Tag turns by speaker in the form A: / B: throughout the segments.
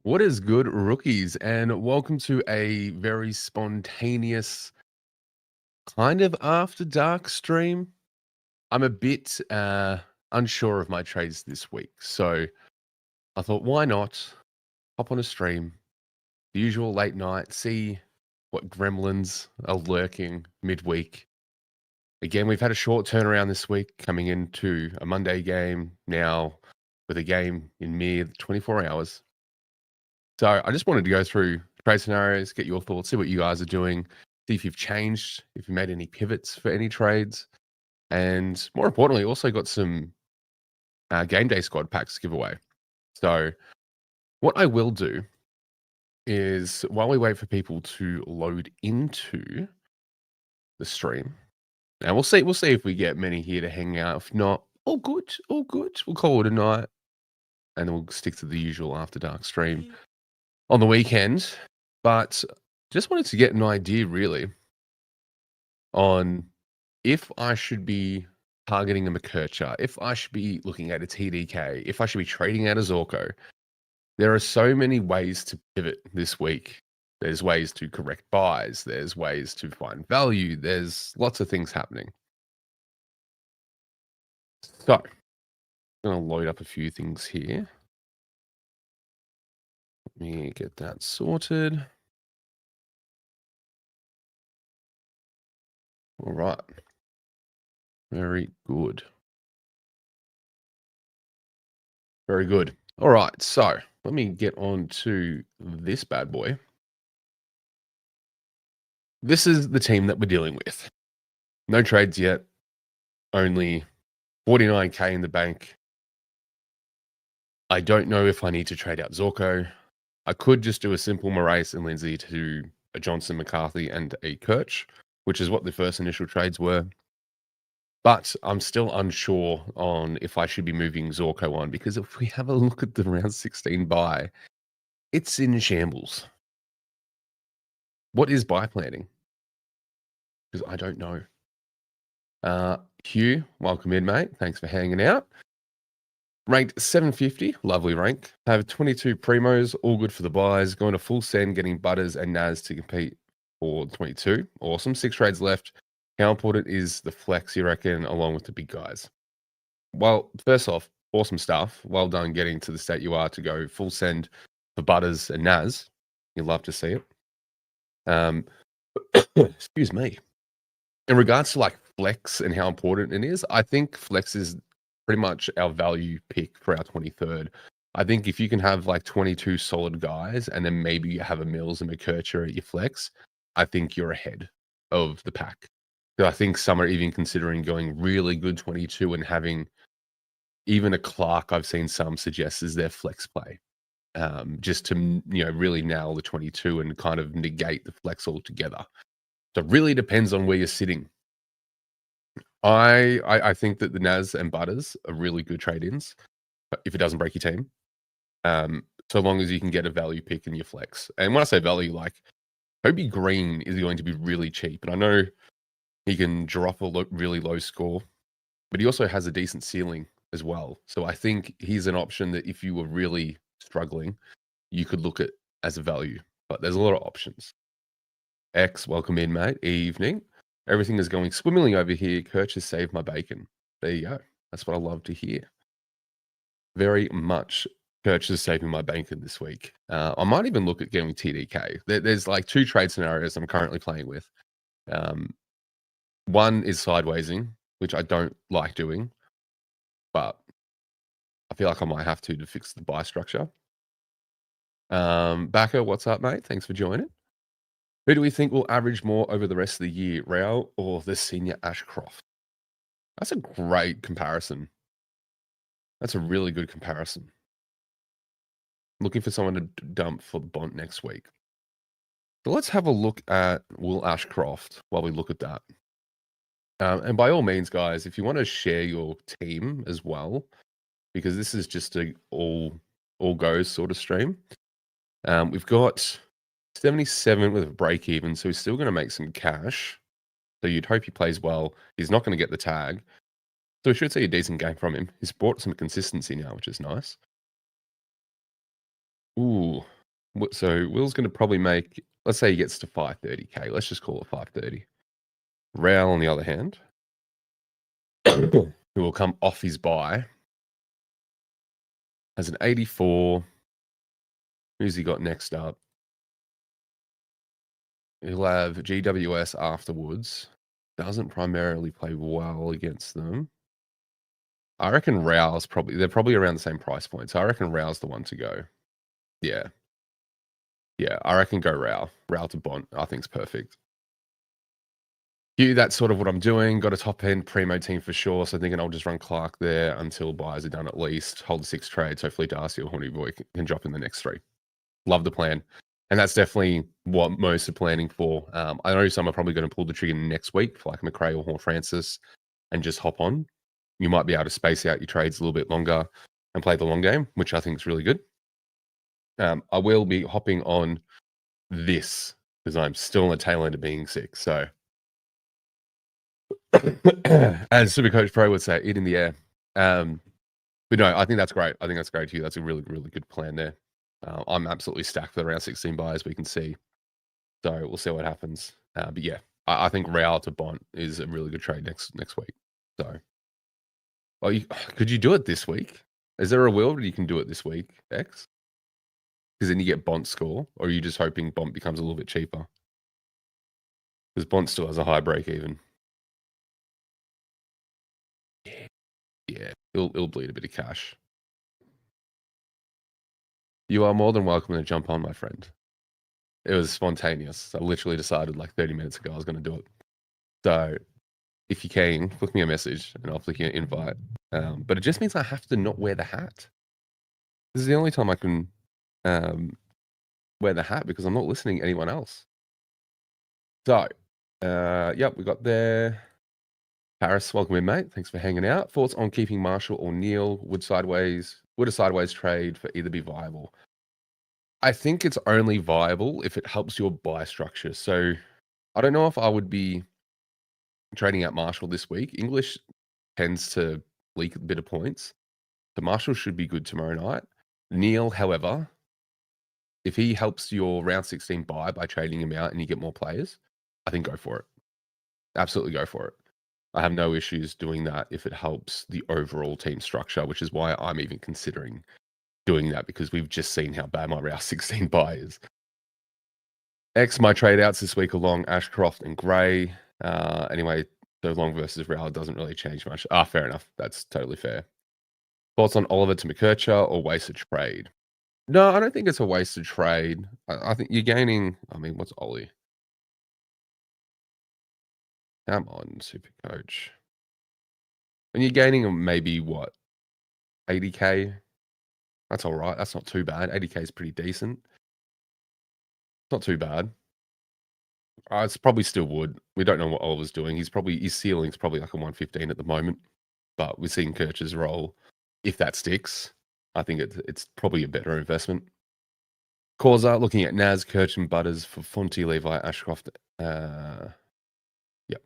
A: What is good, rookies? And welcome to a very spontaneous kind of after dark stream. I'm a bit unsure of my trades this week. So I thought, why not hop on a stream, the usual late night, see what gremlins are lurking midweek. Again, we've had a short turnaround this week coming into a Monday game now with a game in mere 24 hours. So I just wanted to go through trade scenarios, get your thoughts, see what you guys are doing, see if you've changed, if you made any pivots for any trades, and more importantly, also got some game day squad packs to give away. So what I will do is while we wait for people to load into the stream, and we'll see if we get many here to hang out. If not, all good, all good. We'll call it a night, and then we'll stick to the usual after dark stream on the weekend. But just wanted to get an idea really on if I should be targeting a McKercher, if I should be looking at a TDK, if I should be trading out a Zorko. There are so many ways to pivot this week. There's ways to correct buys. There's ways to find value. There's lots of things happening. So I'm going to load up a few things here. Let me get that sorted. All right. Very good. Very good. All right. So let me get on to this bad boy. This is the team that we're dealing with. No trades yet. Only 49K in the bank. I don't know if I need to trade out Zorko. I could just do a simple Moraes and Lindsay to a Johnson, McCarthy, and a Kirch, which is what the first initial trades were. But I'm still unsure on if I should be moving Zorko on, because if we have a look at the round 16 buy, it's in shambles. What is buy planning? Because I don't know. Hugh, welcome in, mate. Thanks for hanging out. Ranked 750, lovely rank. Have 22 primos, all good for the buys. Going to full send, getting Butters and Naz to compete for 22. Awesome. 6 trades left. How important is the flex, you reckon, along with the big guys? Well, first off, awesome stuff. Well done getting to the state you are to go full send for Butters and Naz. You'd love to see it. Excuse me. In regards to like flex and how important it is, I think flex is pretty much our value pick for our 23rd. I think if you can have like 22 solid guys and then maybe you have a Mills and McKercher at your flex, I think you're ahead of the pack. So I think some are even considering going really good 22 and having even a Clark. I've seen some suggest is their flex play, just to really nail the 22 and kind of negate the flex altogether. So it really depends on where you're sitting. I think that the Naz and Butters are really good trade-ins if it doesn't break your team. So long as you can get a value pick in your flex. And when I say value, like Kobe Green is going to be really cheap. And I know he can drop a really low score, but he also has a decent ceiling as well. So I think he's an option that if you were really struggling, you could look at as a value. But there's a lot of options. X, welcome in, mate. Evening. Everything is going swimmingly over here. Kirch has saved my bacon. There you go. That's what I love to hear. Very much Kirch is saving my bacon this week. I might even look at getting TDK. There's like 2 trade scenarios I'm currently playing with. One is sidewaysing, which I don't like doing, but I feel like I might have to fix the buy structure. Backer, what's up, mate? Thanks for joining. Who do we think will average more over the rest of the year, Rao or the senior Ashcroft? That's a great comparison. That's a really good comparison. Looking for someone to dump for the Bont next week. So let's have a look at Will Ashcroft while we look at that. And by all means, guys, if you want to share your team as well, because this is just a all goes sort of stream. We've got 77 with a break even, so he's still going to make some cash. So you'd hope he plays well. He's not going to get the tag. So we should see a decent game from him. He's brought some consistency now, which is nice. Ooh, So Will's going to probably make, let's say he gets to 530k. Let's just call it 530. Rail, on the other hand, who will come off his buy, has an 84. Who's he got next up? He'll have GWS afterwards. Doesn't primarily play well against them. I reckon Rao's they're probably around the same price point. So I reckon Rao's the one to go. Yeah. Yeah. I reckon go Rao. Rao to Bont. I think's perfect. That's sort of what I'm doing. Got a top end primo team for sure. So thinking I'll just run Clark there until buys are done at least. Hold the 6 trades. Hopefully Darcy or Horny Boy can drop in the next 3. Love the plan. And that's definitely what most are planning for. I know some are probably going to pull the trigger next week for like McRae or Horn Francis and just hop on. You might be able to space out your trades a little bit longer and play the long game, which I think is really good. I will be hopping on this because I'm still on the tail end of being sick. So, as Supercoach Pro would say, eat in the air. But no, I think that's great. I think that's great too. That's a really, really good plan there. I'm absolutely stacked for around 16 buys, we can see. So we'll see what happens. But yeah, I think Real to Bont is a really good trade next week. So, could you do it this week? Is there a world where you can do it this week, X? Because then you get Bont score, or are you just hoping Bont becomes a little bit cheaper? Because Bont still has a high break even. Yeah, it'll bleed a bit of cash. You are more than welcome to jump on, my friend. It was spontaneous. I literally decided like 30 minutes ago I was going to do it. So if you can, flick me a message and I'll flick you an invite. But it just means I have to not wear the hat. This is the only time I can wear the hat because I'm not listening to anyone else. So, yep, we got there. Paris, welcome in, mate. Thanks for hanging out. Thoughts on keeping Marshall or Neil? Would a sideways trade for either be viable? I think it's only viable if it helps your buy structure. So I don't know if I would be trading out Marshall this week. English tends to leak a bit of points. So Marshall should be good tomorrow night. Neil, however, if he helps your round 16 buy by trading him out and you get more players, I think go for it. Absolutely go for it. I have no issues doing that if it helps the overall team structure, which is why I'm even considering doing that because we've just seen how bad my round 16 buy is. My trade outs this week along Ashcroft and Gray. Anyway, so Long versus Real doesn't really change much. Fair enough. That's totally fair. Thoughts on Oliver to McKercher or wasted trade? No, I don't think it's a wasted trade. I think you're gaining. I mean, what's Ollie? Come on, Supercoach. And you're gaining maybe what? 80k? That's all right. That's not too bad. 80k is pretty decent. It's not too bad. It's probably still would. We don't know what Oliver's doing. His ceiling's probably like a 115 at the moment. But we're seeing Kirch's roll. If that sticks, I think it's probably a better investment. Causa, looking at Naz, Kirch, and Butters for Fonty, Levi, Ashcroft. Yep.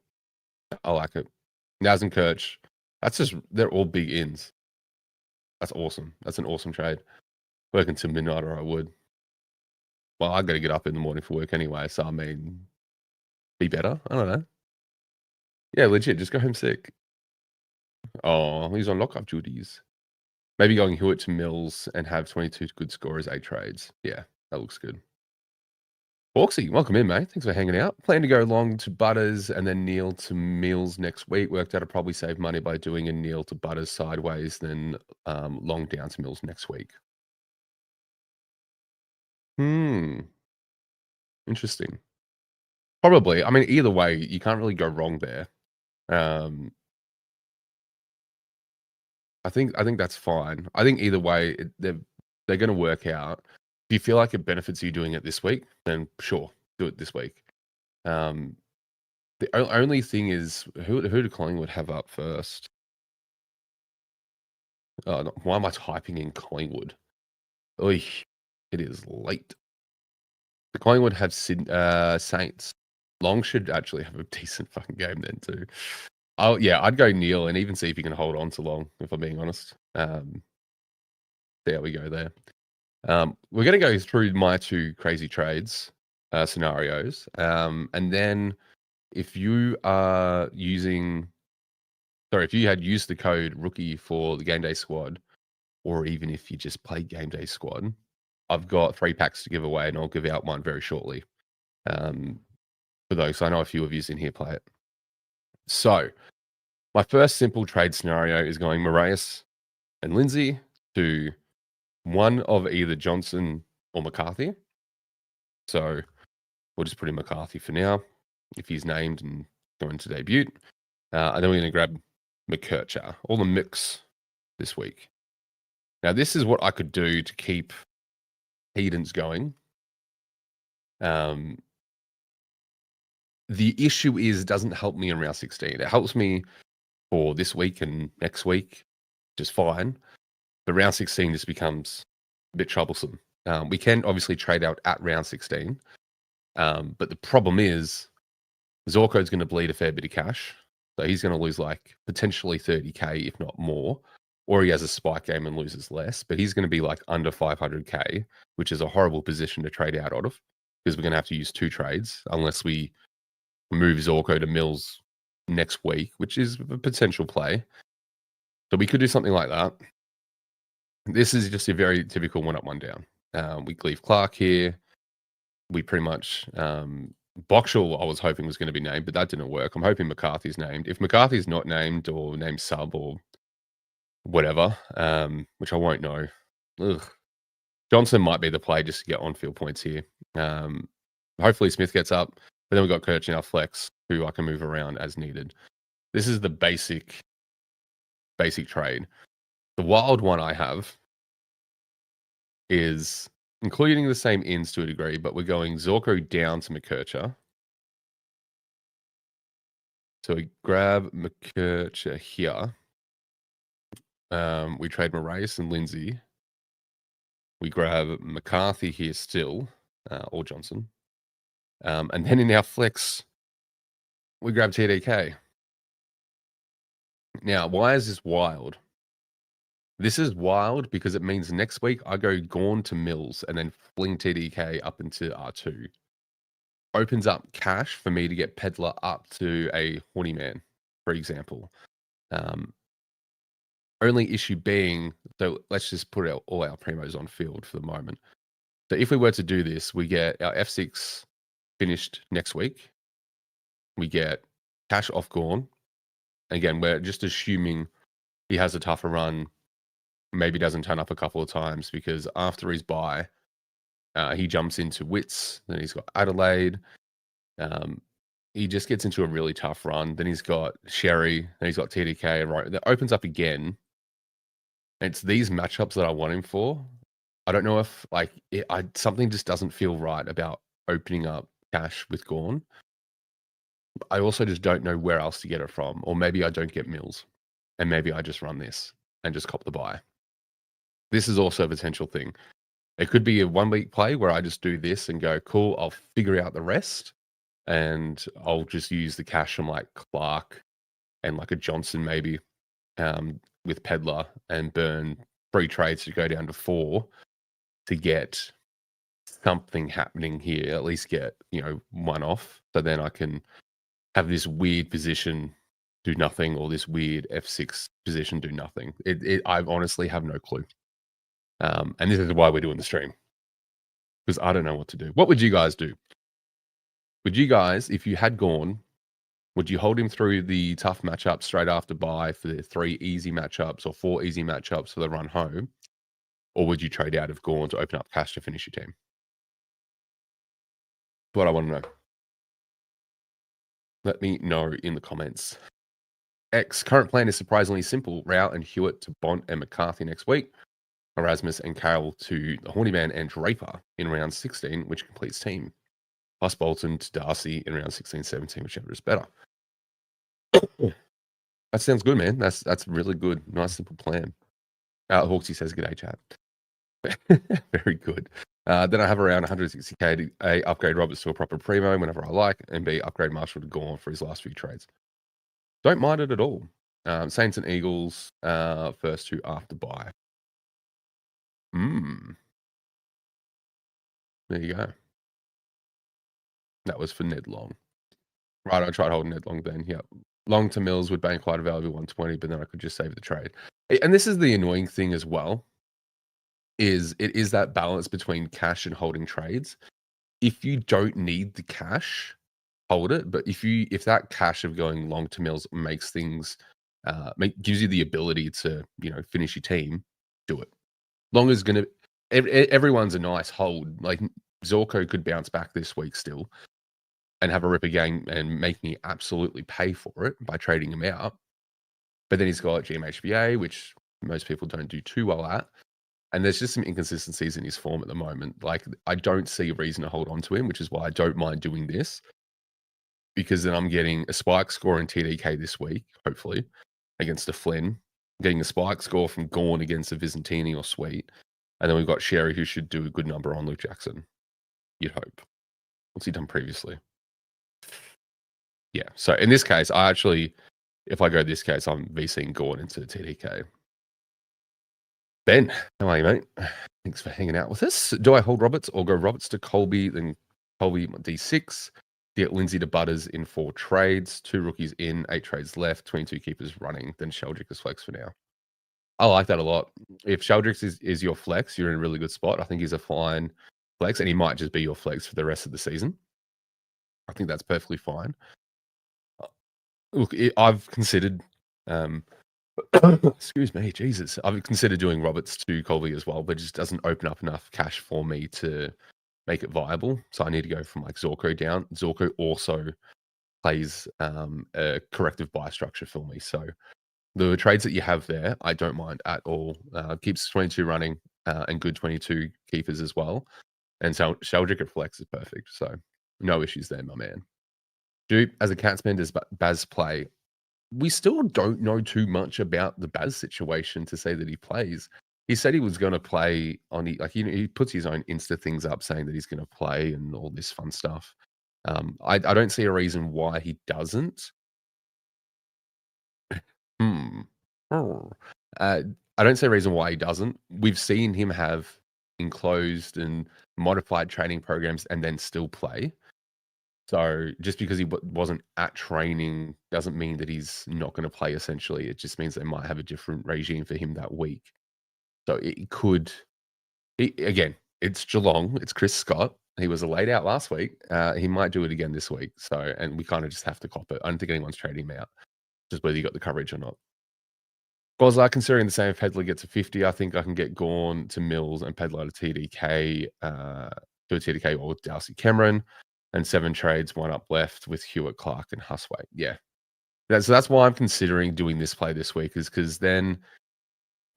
A: I like it. Naz and Kirch. They're all big ins. That's awesome. That's an awesome trade. Working till midnight, or I would. Well, I got to get up in the morning for work anyway. So, I mean, be better. I don't know. Yeah, legit. Just go home sick. Oh, he's on lockup duties. Maybe going Hewitt to Mills and have 22 good scorers, 8 trades. Yeah, that looks good. Hawksy, welcome in, mate. Thanks for hanging out. Plan to go long to Butters and then Neil to Mills next week. Worked out to probably save money by doing a Neil to Butters sideways, then long down to Mills next week. Interesting. Probably. I mean, either way, you can't really go wrong there. I think that's fine. I think either way, they're going to work out. If you feel like it benefits you doing it this week, then sure, do it this week. The only thing is, who do Collingwood have up first? Oh, no, why am I typing in Collingwood? Oy, it is late. The Collingwood have Saints. Long should actually have a decent fucking game then too. Oh yeah, I'd go Neil and even see if you can hold on to Long, if I'm being honest. See how we go there. We're going to go through my two crazy trades scenarios. And then if you are using, sorry, if you had used the code rookie for the game day squad, or even if you just play game day squad, I've got 3 packs to give away and I'll give out one very shortly for those. So I know a few of you in here play it. So my first simple trade scenario is going Moraes and Lindsay to one of either Johnson or McCarthy. So we'll just put in McCarthy for now, if he's named and going to debut. And then we're going to grab McKercher, all the mix this week. Now, this is what I could do to keep Hedon's going. The issue is it doesn't help me in round 16. It helps me for this week and next week, just fine. But round 16 just becomes a bit troublesome. We can obviously trade out at round 16. But the problem is Zorko's going to bleed a fair bit of cash. So he's going to lose like potentially 30K, if not more. Or he has a spike game and loses less. But he's going to be like under 500K, which is a horrible position to trade out of because we're going to have to use 2 trades unless we move Zorko to Mills next week, which is a potential play. So we could do something like that. This is just a very typical 1 up, 1 down. We leave Clark here. We pretty much Boxall I was hoping was going to be named, but that didn't work. I'm hoping McCarthy's named. If McCarthy's not named or named sub or whatever, which I won't know. Johnson might be the play just to get on-field points here. Hopefully Smith gets up, but then we've got Kirch in our flex, who I can move around as needed. This is the basic trade. The wild one I have is including the same ins to a degree, but we're going Zorko down to McKercher. So we grab McKercher here. We trade Moraes and Lindsay. We grab McCarthy here still, or Johnson. And then in our flex, we grab TDK. Now, why is this wild? This is wild because it means next week I go Gorn to Mills and then fling TDK up into R2. Opens up cash for me to get Peddler up to a Horny Man, for example. Only issue being, so let's just put all our primos on field for the moment. So if we were to do this, we get our F6 finished next week. We get cash off Gorn. Again, we're just assuming he has a tougher run. Maybe doesn't turn up a couple of times because after his bye, he jumps into Wits. Then he's got Adelaide. He just gets into a really tough run. Then he's got Sherry. Then he's got TDK. Right, that opens up again. It's these matchups that I want him for. I don't know if something just doesn't feel right about opening up cash with Gorn. I also just don't know where else to get it from. Or maybe I don't get Mills. And maybe I just run this and just cop the buy. This is also a potential thing. It could be a 1 week play where I just do this and go, cool, I'll figure out the rest. And I'll just use the cash from like Clark and like a Johnson maybe with Peddler and burn 3 trades to go down to 4 to get something happening here, at least get, 1 off. So then I can have this weird position do nothing or this weird F6 position do nothing. I honestly have no clue. And this is why we're doing the stream. Because I don't know what to do. What would you guys do? Would you guys, if you had Gorn, would you hold him through the tough matchup straight after bye for the 3 easy matchups or 4 easy matchups for the run home? Or would you trade out of Gorn to open up cash to finish your team? That's what I want to know. Let me know in the comments. X, current plan is surprisingly simple. Rao and Hewitt to Bont and McCarthy next week. Erasmus and Carroll to the Horny Man and Draper in round 16, which completes team. Plus Bolton to Darcy in round 16, 17, whichever is better. That sounds good, man. That's really good. Nice, simple plan. Hawksy says, g'day, chat. Very good. Then I have around 160K to A, upgrade Roberts to a proper primo whenever I like, and B, upgrade Marshall to Gorn for his last few trades. Don't mind it at all. Saints and Eagles, first 2 after bye. There you go. That was for Ned Long. Right, I tried holding Ned Long then, yep. Long to Mills would bank quite a value 120, but then I could just save the trade. And this is the annoying thing as well, is it is that balance between cash and holding trades. If you don't need the cash, hold it, but if that cash of going long to Mills makes things, gives you the ability to, finish your team, do it. Long as gonna everyone's a nice hold, like, Zorko could bounce back this week still and have a ripper game and make me absolutely pay for it by trading him out. But then he's got GMHBA, which most people don't do too well at. And there's just some inconsistencies in his form at the moment. Like, I don't see a reason to hold on to him, which is why I don't mind doing this. Because then I'm getting a spike score in TDK this week, hopefully, against a Flynn. Getting a spike score from Gorn against a Vizentini or Sweet. And then we've got Sherry, who should do a good number on Luke Jackson. You'd hope. What's he done previously? Yeah. So in this case, if I go this case, I'm VCing Gorn into TDK. Ben, how are you, mate? Thanks for hanging out with us. Do I hold Roberts or go Roberts to Colby, then Colby D6, get Lindsay to Butters in 4 trades, 2 rookies in, 8 trades left, 22 keepers running, then Sheldrick is flex for now. I like that a lot. If Sheldrick is your flex, you're in a really good spot. I think he's a fine flex, and he might just be your flex for the rest of the season. I think that's perfectly fine. Look, I've considered, excuse me, Jesus. I've considered doing Roberts to Colby as well, but it just doesn't open up enough cash for me to make it viable. So I need to go from like Zorko down. Zorko also plays a corrective buy structure for me. So the trades that you have there, I don't mind at all. Keeps 22 running and good 22 keepers as well. And so Sheldrick at flex is perfect. So no issues there, my man. As a Catsman, does Baz play? We still don't know too much about the Baz situation to say that he plays. He said he was going to play he puts his own Insta things up saying that he's going to play and all this fun stuff. I don't see a reason why he doesn't. I don't see a reason why he doesn't. We've seen him have enclosed and modified training programs and then still play. So just because he wasn't at training doesn't mean that he's not going to play, essentially. It just means they might have a different regime for him that week. So it could, again, it's Geelong. It's Chris Scott. He was a laid out last week. He might do it again this week. So, and we kind of just have to cop it. I don't think anyone's trading him out, just whether you got the coverage or not. Goslar, considering the same if Pedler gets a 50, I think I can get Gorn to Mills and Pedler to TDK, do a TDK or Darcy Cameron. And 7 trades, 1 up left with Hewitt, Clark, and Huswaite. Yeah. So that's why I'm considering doing this play this week, is because then,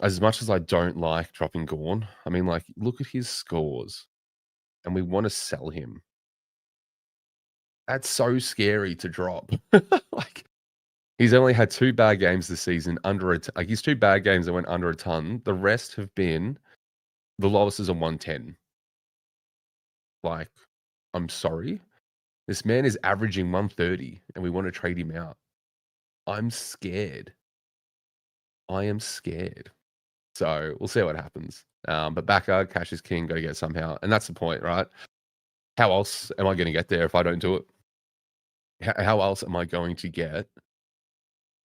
A: as much as I don't like dropping Gorn, I mean, like, look at his scores, and we want to sell him. That's so scary to drop. Like, he's only had 2 bad games this season, his 2 bad games that went under a ton. The rest have been, the lowest is a 110. Like, I'm sorry. This man is averaging 130 and we want to trade him out. I'm scared. I am scared. So we'll see what happens. But backer, cash is king, got to get it somehow. And that's the point, right? How else am I going to get there if I don't do it? How else am I going to get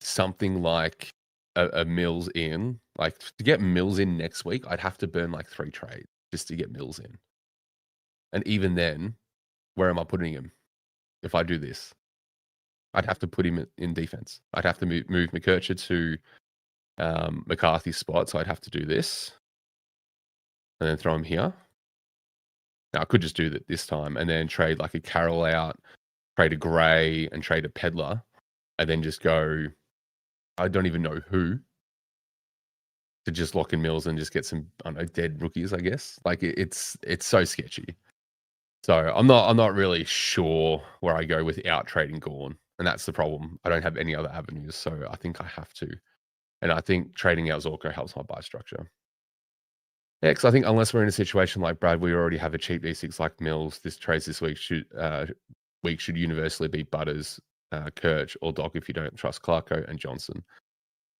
A: something like a Mills in? Like, to get Mills in next week, I'd have to burn like 3 trades just to get Mills in. And even then, where am I putting him? If I do this, I'd have to put him in defense. I'd have to move McKercher to McCarthy's spot, so I'd have to do this and then throw him here. Now, I could just do that this time and then trade like a Carroll out, trade a Gray, and trade a Pedler, and then just go, I don't even know who, to just lock in Mills and just get some, I don't know, dead rookies, I guess. Like, it's so sketchy. So I'm not really sure where I go without trading Gorn. And that's the problem. I don't have any other avenues. So I think I have to. And I think trading out Zorko helps my buy structure. Yeah, because I think unless we're in a situation like Brad, we already have a cheap D6 like Mills, this trades this week should universally be Butters, Kirch, or Doc if you don't trust Clarko and Johnson.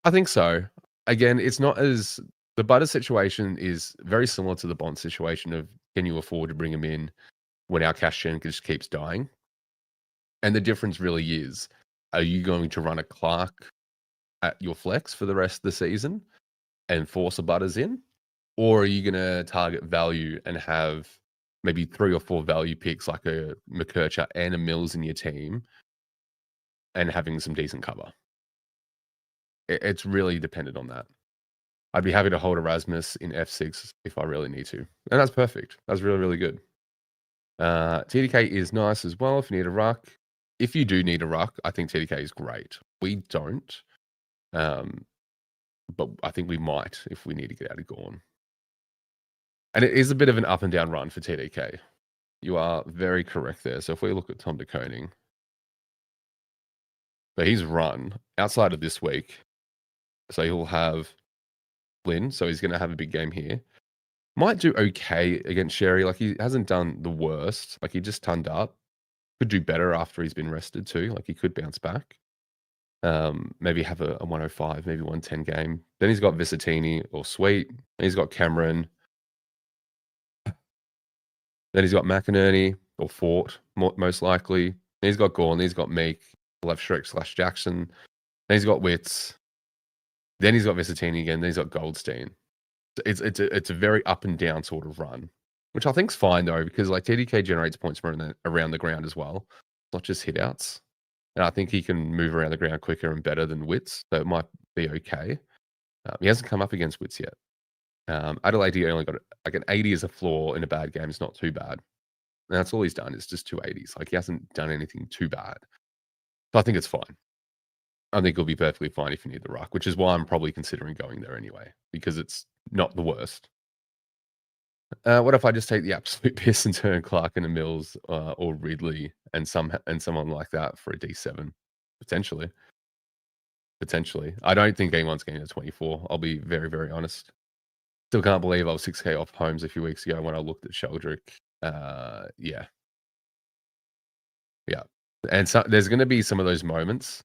A: I think so. Again, it's not as, the Butters situation is very similar to the Bond situation of can you afford to bring him in when our cash gen just keeps dying? And the difference really is, are you going to run a Clark at your flex for the rest of the season and force a Butters in? Or are you going to target value and have maybe 3 or 4 value picks like a McKercher and a Mills in your team and having some decent cover? It's really dependent on that. I'd be happy to hold Erasmus in F6 if I really need to. And that's perfect. That's really, really good. TDK is nice as well if you need a ruck. If you do need a ruck, I think TDK is great. We don't. But I think we might if we need to get out of Gorn. And it is a bit of an up and down run for TDK. You are very correct there. So if we look at Tom de Koning, but he's run outside of this week. So he'll have Lynn. So he's going to have a big game here. Might do okay against Sherry. Like, he hasn't done the worst. Like, he just turned up. Could do better after he's been rested too. Like, he could bounce back. Maybe have a 105, maybe 110 game. Then he's got Visitini or Sweet. Then he's got Cameron. Then he's got McInerney or Fort, most likely. Then he's got Gorn. Then he's got Meek, left Shrek / Jackson. Then he's got Witz. Then he's got Visitini again. Then he's got Goldstein. It's a very up and down sort of run, which I think's fine though, because like TDK generates points from around the ground as well, not just hit outs. And I think he can move around the ground quicker and better than Witz, so it might be okay. He hasn't come up against Witz yet. Adelaide only got like an 80 as a floor in a bad game. It's not too bad. And that's all he's done. It's just 280s. Like, he hasn't done anything too bad. So I think it's fine. I think it'll be perfectly fine if you need the ruck, which is why I'm probably considering going there anyway, because it's not the worst. What if I just take the absolute piss and turn Clark into Mills or Ridley and someone like that for a D7? Potentially. I don't think anyone's getting a 24. I'll be very, very honest. Still can't believe I was 6K off Holmes a few weeks ago when I looked at Sheldrick. Yeah. And so there's going to be some of those moments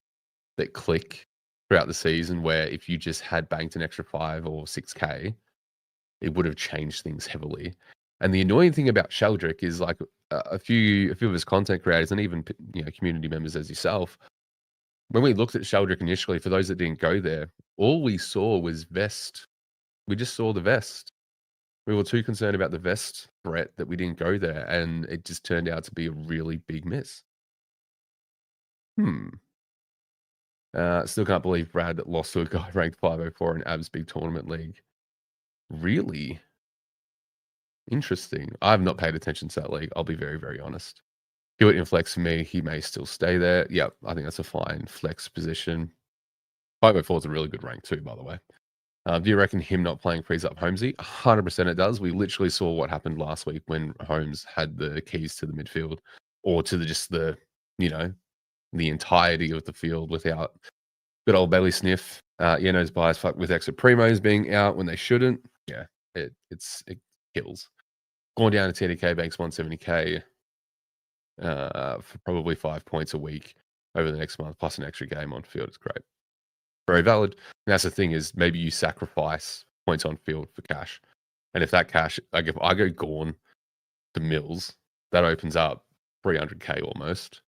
A: that click throughout the season where if you just had banked an extra 5 or 6K, it would have changed things heavily. And the annoying thing about Sheldrick is, like, a few of his content creators and even community members as yourself, when we looked at Sheldrick initially, for those that didn't go there, all we saw was vest. We just saw the vest. We were too concerned about the vest threat that we didn't go there, and it just turned out to be a really big miss. Still can't believe Brad lost to a guy ranked 504 in Ab's big tournament league. Really? Interesting. I've not paid attention to that league. I'll be very, very honest. Hewitt in flex for me. He may still stay there. Yep, I think that's a fine flex position. 504 is a really good rank too, by the way. Do you reckon him not playing frees up Holmesy? 100% it does. We literally saw what happened last week when Holmes had the keys to the midfield, or to the entirety of the field without good old Bailey Sniff. Yeno's bias fuck with extra primos being out when they shouldn't. Yeah, it kills. Going down to TDK banks 170k for probably 5 points a week over the next month, plus an extra game on field. It's great. Very valid. And that's the thing, is maybe you sacrifice points on field for cash. And if that cash, like if I go Gorn to Mills, that opens up 300k almost.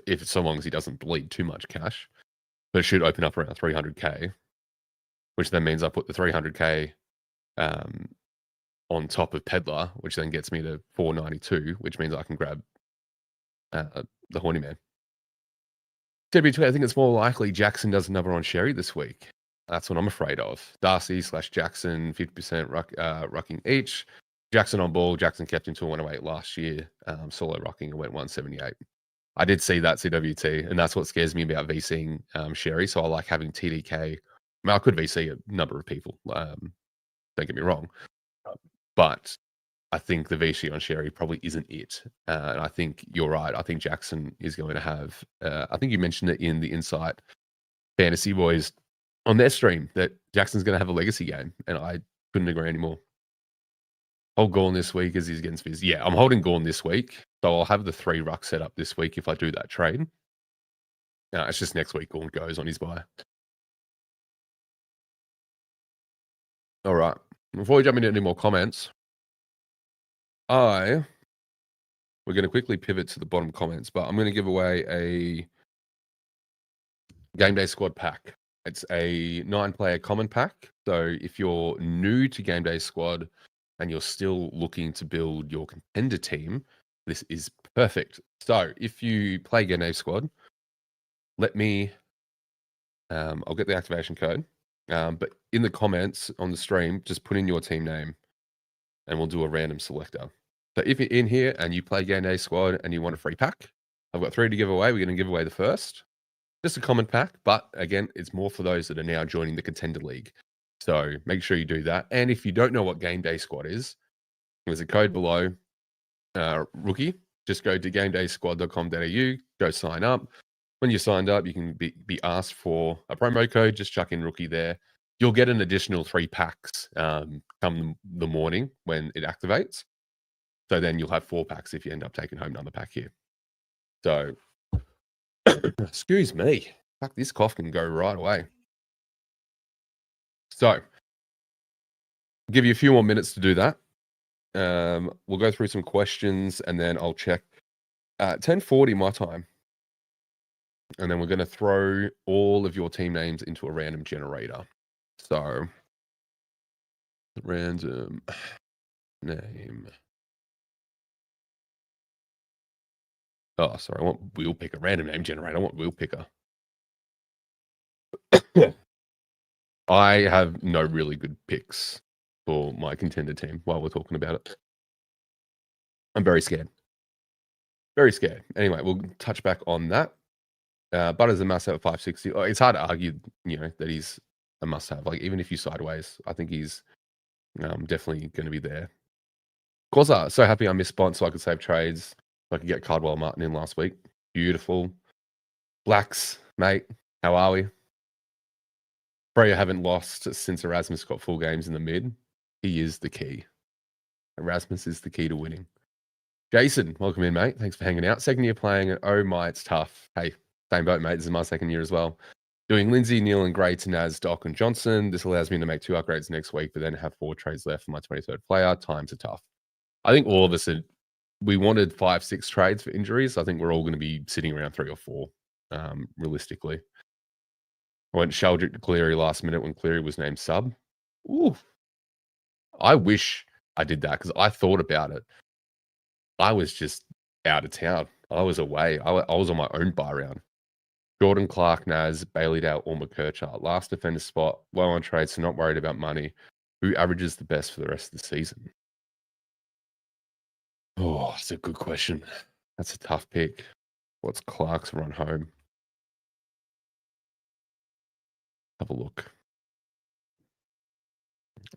A: If so long as he doesn't bleed too much cash. But it should open up around 300k, which then means I put the 300k on top of Peddler, which then gets me to 492, which means I can grab the Horny Man. TB2, I think it's more likely Jackson does another on Sherry this week. That's what I'm afraid of. Darcy / Jackson, 50% rucking each. Jackson on ball. Jackson kept him to 108 last year. Solo rucking and went 178. I did see that CWT, and that's what scares me about VCing Sherry. So I like having TDK. I mean, I could VC a number of people. Don't get me wrong. But I think the VC on Sherry probably isn't it. And I think you're right. I think Jackson is going to have, I think you mentioned it in the Insight Fantasy Boys on their stream, that Jackson's going to have a legacy game. And I couldn't agree anymore. Hold Gorn this week as he's against Viz. Yeah, I'm holding Gorn this week. So I'll have the 3 ruck set up this week if I do that trade. It's just next week Gorn goes on his bye. All right. Before we jump into any more comments, we're going to quickly pivot to the bottom comments, but I'm going to give away a game day squad pack. It's a 9-player common pack. So if you're new to game day squad and you're still looking to build your contender team, this is perfect. So if you play game day squad, let me, I'll get the activation code. But in the comments on the stream, just put in your team name and we'll do a random selector. So if you're in here and you play game day squad and you want a free pack, I've got 3 to give away. We're going to give away the first. Just a common pack, but again, it's more for those that are now joining the Contender League. So make sure you do that. And if you don't know what Game Day Squad is, there's a code below, Rookie. Just go to gamedaysquad.com.au, go sign up. When you're signed up, you can be asked for a promo code. Just chuck in Rookie there. You'll get an additional 3 packs come the morning when it activates. So then you'll have 4 packs if you end up taking home another pack here. So excuse me. Fuck, this cough can go right away. So, give you a few more minutes to do that. We'll go through some questions and then I'll check at 10:40 my time. And then we're going to throw all of your team names into a random generator. So, random name. Oh, sorry. I want wheel picker. Random name generator. I want wheel picker. I have no really good picks for my contender team while we're talking about it. I'm very scared. Very scared. Anyway, we'll touch back on that. Butters a must have at 560. It's hard to argue, that he's a must have. Like, even if you sideways, I think he's definitely going to be there. Of course, so happy I missed Bont so I could save trades. So I could get Cardwell Martin in last week. Beautiful. Blacks, mate, how are we? Freya haven't lost since Erasmus got full games in the mid. He is the key. Erasmus is the key to winning. Jason, welcome in, mate. Thanks for hanging out. Second year playing, oh my, it's tough. Hey, same boat, mate. This is my second year as well. Doing Lindsay, Neil, and Gray to Naz, Doc, and Johnson. This allows me to make 2 upgrades next week, but then have 4 trades left for my 23rd player. Times are tough. I think all of us we wanted 5-6 trades for injuries. I think we're all going to be sitting around 3 or 4, realistically. I went Sheldrick to Cleary last minute when Cleary was named sub. Ooh. I wish I did that because I thought about it. I was just out of town. I was away. I was on my own buy round. Jordan Clark, Naz, Baileydale, or McKercher. Last defender spot, low on trade, so not worried about money. Who averages the best for the rest of the season? Oh, that's a good question. That's a tough pick. What's Clark's run home? Have a look.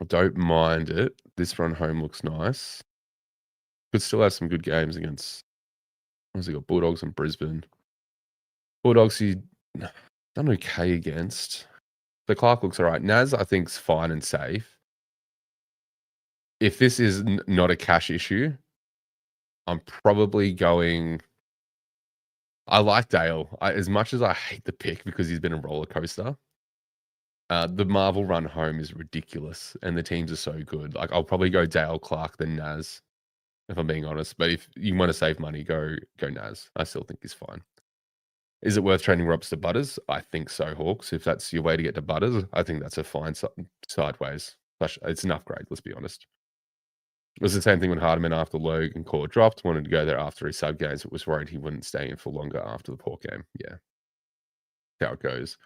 A: I don't mind it. This run home looks nice. Could still have some good games against. What's he got? Bulldogs and Brisbane. Bulldogs he done okay against. The Clark looks all right. Naz, I think, is fine and safe. If this is not a cash issue, I'm probably going. I like Dale. As much as I hate the pick because he's been a roller coaster, the Marvel run home is ridiculous and the teams are so good. Like, I'll probably go Dale, Clark, then Naz, if I'm being honest. But if you want to save money, go Naz. I still think he's fine. Is it worth trading Robs to Butters? I think so, Hawks. If that's your way to get to Butters, I think that's a fine sideways. It's an upgrade, let's be honest. It was the same thing when Hardiman after Logue and Core dropped, wanted to go there after his sub games, but was worried he wouldn't stay in for longer after the Port game. Yeah. That's how it goes.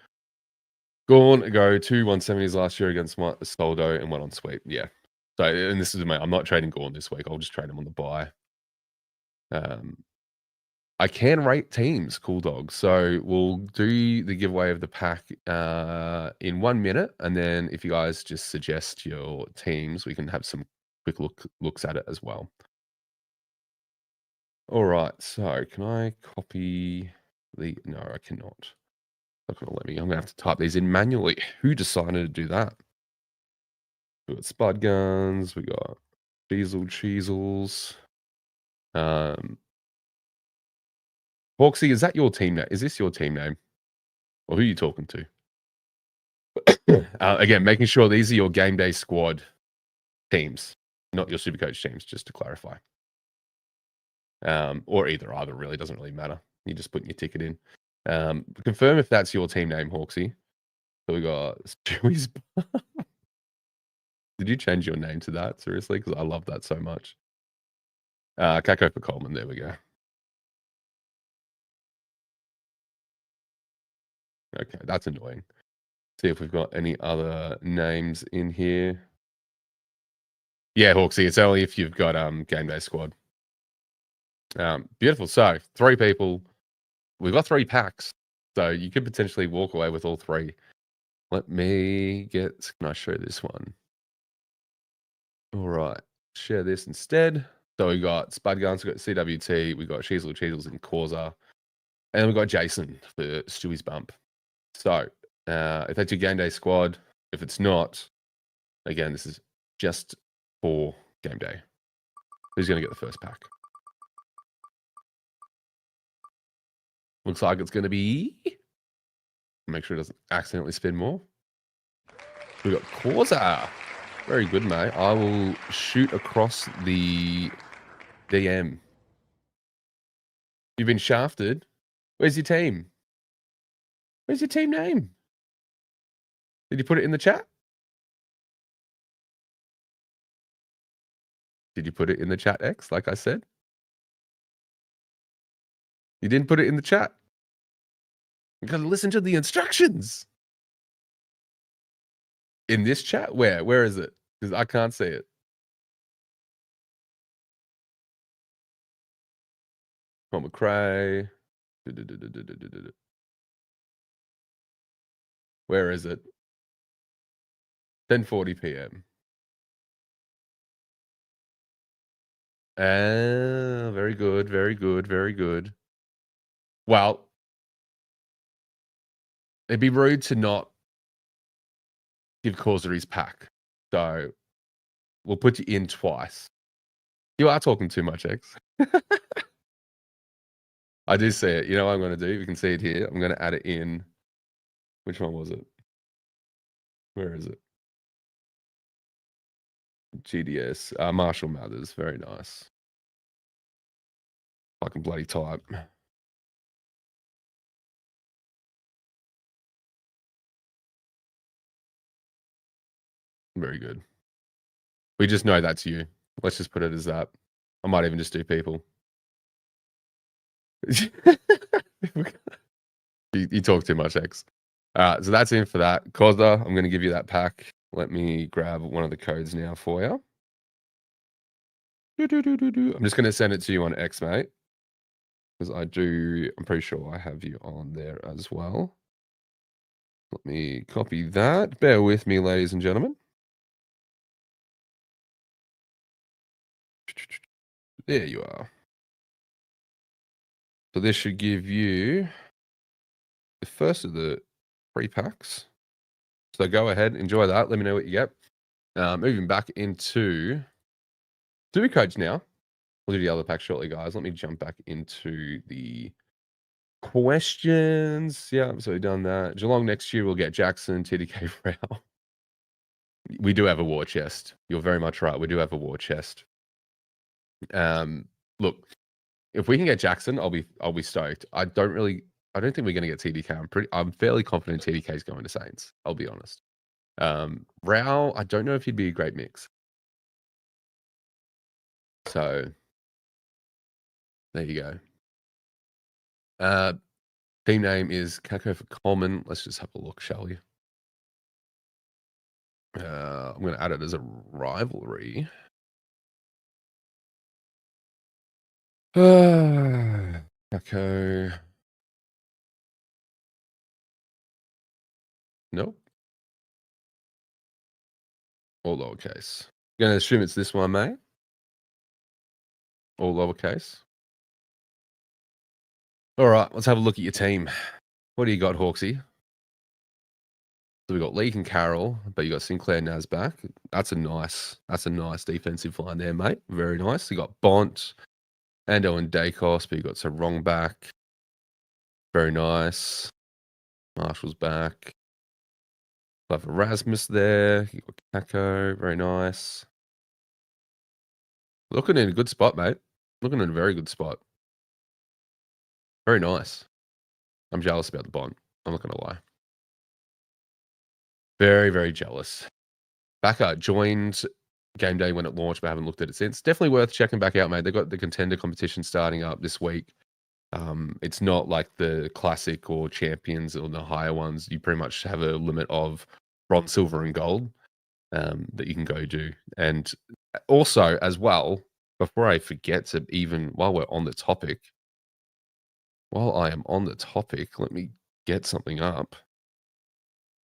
A: Gorn go 2 170s last year against Soldo and 1 on sweep. Yeah. So, and this is I'm not trading Gorn this week. I'll just trade him on the buy. I can rate teams, Cool Dog. So we'll do the giveaway of the pack in 1 minute. And then if you guys just suggest your teams, we can have some quick looks at it as well. All right. So can I copy the... No, I cannot. Not going to let me. I'm going to have to type these in manually. Who decided to do that? We got Spud Guns. We got Cheezels. Hawksy, is that your team name? Is this your team name? Or who are you talking to? Again, making sure these are your game day squad teams, not your Supercoach teams, just to clarify. Or either really doesn't really matter. You just put your ticket in. Confirm if that's your team name, Hawksy. So we got Stewie's. Did you change your name to that seriously? Because I love that so much. Kako for Coleman. There we go. Okay, that's annoying. See if we've got any other names in here. Yeah, Hawksy. It's only if you've got game day squad. Beautiful. So 3 people. We've got 3 packs, so you could potentially walk away with all 3. Let me get. Can I show this one? All right. Share this instead. So we got Spud Guns, we got CWT, we got Cheezles and Causa, and we got Jason for Stewie's bump. So if that's your game day squad, if it's not, again, this is just for game day. Who's going to get the first pack? Looks like it's going to be. Make sure it doesn't accidentally spin more. We got Causa. Very good, mate. I will shoot across the DM. You've been shafted. Where's your team? Where's your team name? Did you put it in the chat? Did you put it in the chat, X, like I said? You didn't put it in the chat. You gotta listen to the instructions. In this chat? Where? Where is it? Because I can't see it. Paul McRae. Where is it? 10:40 p.m. Ah, very good, very good, very good. Well, it'd be rude to not give Causa his pack. So we'll put you in twice. You are talking too much, X. I do see it. You know what I'm going to do? We can see it here. I'm going to add it in. Which one was it? Where is it? GDS. Marshall Mathers. Very nice. Fucking bloody type. Very good. We just know that's you. Let's just put it as that. I might even just do people. you talk too much, X. So that's in for that. Causa, I'm going to give you that pack. Let me grab one of the codes now for you. I'm just going to send it to you on X, mate. Because I'm pretty sure I have you on there as well. Let me copy that. Bear with me, ladies and gentlemen. There you are. So this should give you the first of the 3 packs. So go ahead, enjoy that. Let me know what you get. Moving back into Supercoach now. We'll do the other pack shortly, guys. Let me jump back into the questions. Yeah, so we've done that. Geelong next year, we'll get Jackson, TDK Rao. We do have a war chest. You're very much right. We do have a war chest. Look, if we can get Jackson, I'll be stoked. I don't think we're going to get TDK. I'm fairly confident TDK is going to Saints. I'll be honest. Rao, I don't know if he'd be a great mix. So there you go. Team name is Kako for Coleman. Let's just have a look, shall we? I'm going to add it as a rivalry. Kako. Nope. All lowercase. Going to assume it's this one, mate. All lowercase. All right, let's have a look at your team. What do you got, Hawksy? So we got Leake and Carroll, but you got Sinclair Nasback. That's a nice defensive line there, mate. Very nice. You got Bont, Ando and Dacos, but you got Sarong back. Very nice. Marshall's back. Love Erasmus there. You got Kako. Very nice. Looking in a good spot, mate. Looking in a very good spot. Very nice. I'm jealous about the Bont. I'm not gonna lie. Very, very jealous. Bacca joined game day when it launched, but haven't looked at it since. Definitely worth checking back out, mate. They've got the contender competition starting up this week. It's not like the classic or champions or the higher ones. You pretty much have a limit of bronze, silver, and gold that you can go do. And also, as well, before I forget to even while we're on the topic, while I am on the topic, let me get something up.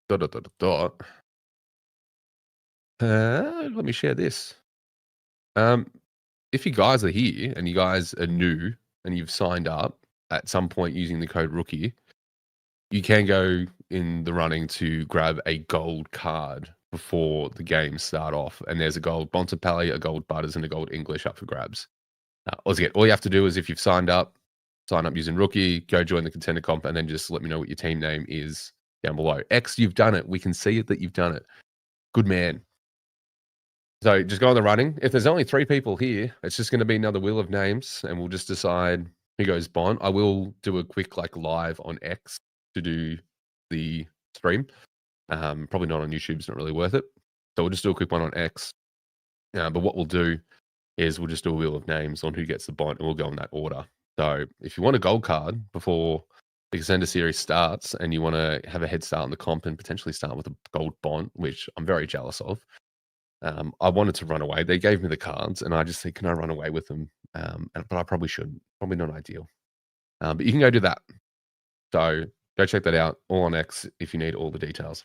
A: Dot, dot, dot, dot. Let me share this. If you guys are here and you guys are new and you've signed up at some point using the code rookie, you can go in the running to grab a gold card before the games start off. And there's a gold Bontempelli, a gold Butters, and a gold English up for grabs. All you have to do is if you've signed up, sign up using rookie, go join the contender comp, and then just let me know what your team name is down below. X, you've done it. We can see it that you've done it. Good man. So just go on the running. If there's only 3 people here, it's just going to be another wheel of names, and we'll just decide who goes Bond. I will do a quick live on X to do the stream. Probably not on YouTube. It's not really worth it. So we'll just do a quick one on X. But what we'll do is we'll just do a wheel of names on who gets the Bond, and we'll go in that order. So if you want a gold card before the Contender Series starts, and you want to have a head start on the comp and potentially start with a gold Bond, which I'm very jealous of. I wanted to run away. They gave me the cards, and I just said, "Can I run away with them?" But I probably shouldn't. Probably not ideal. But you can go do that. So go check that out. All on X if you need all the details.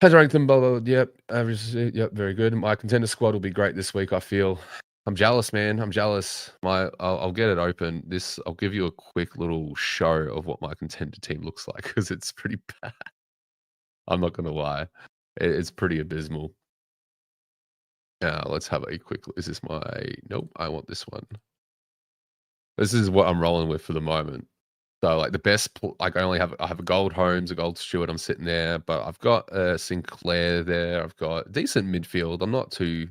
A: Has ranked them. Blah, blah, blah. Yep. Average. Yep. Very good. My contender squad will be great this week. I feel. I'm jealous, man. I'm jealous. I'll get it open. I'll give you a quick little show of what my contender team looks like because it's pretty bad. I'm not gonna lie. It's pretty abysmal. Let's have a quick. Is this my? Nope. I want this one. This is what I'm rolling with for the moment. So like the best, I have a gold Holmes, a gold Stewart. I'm sitting there, but I've got Sinclair there. I've got decent midfield. I'm not too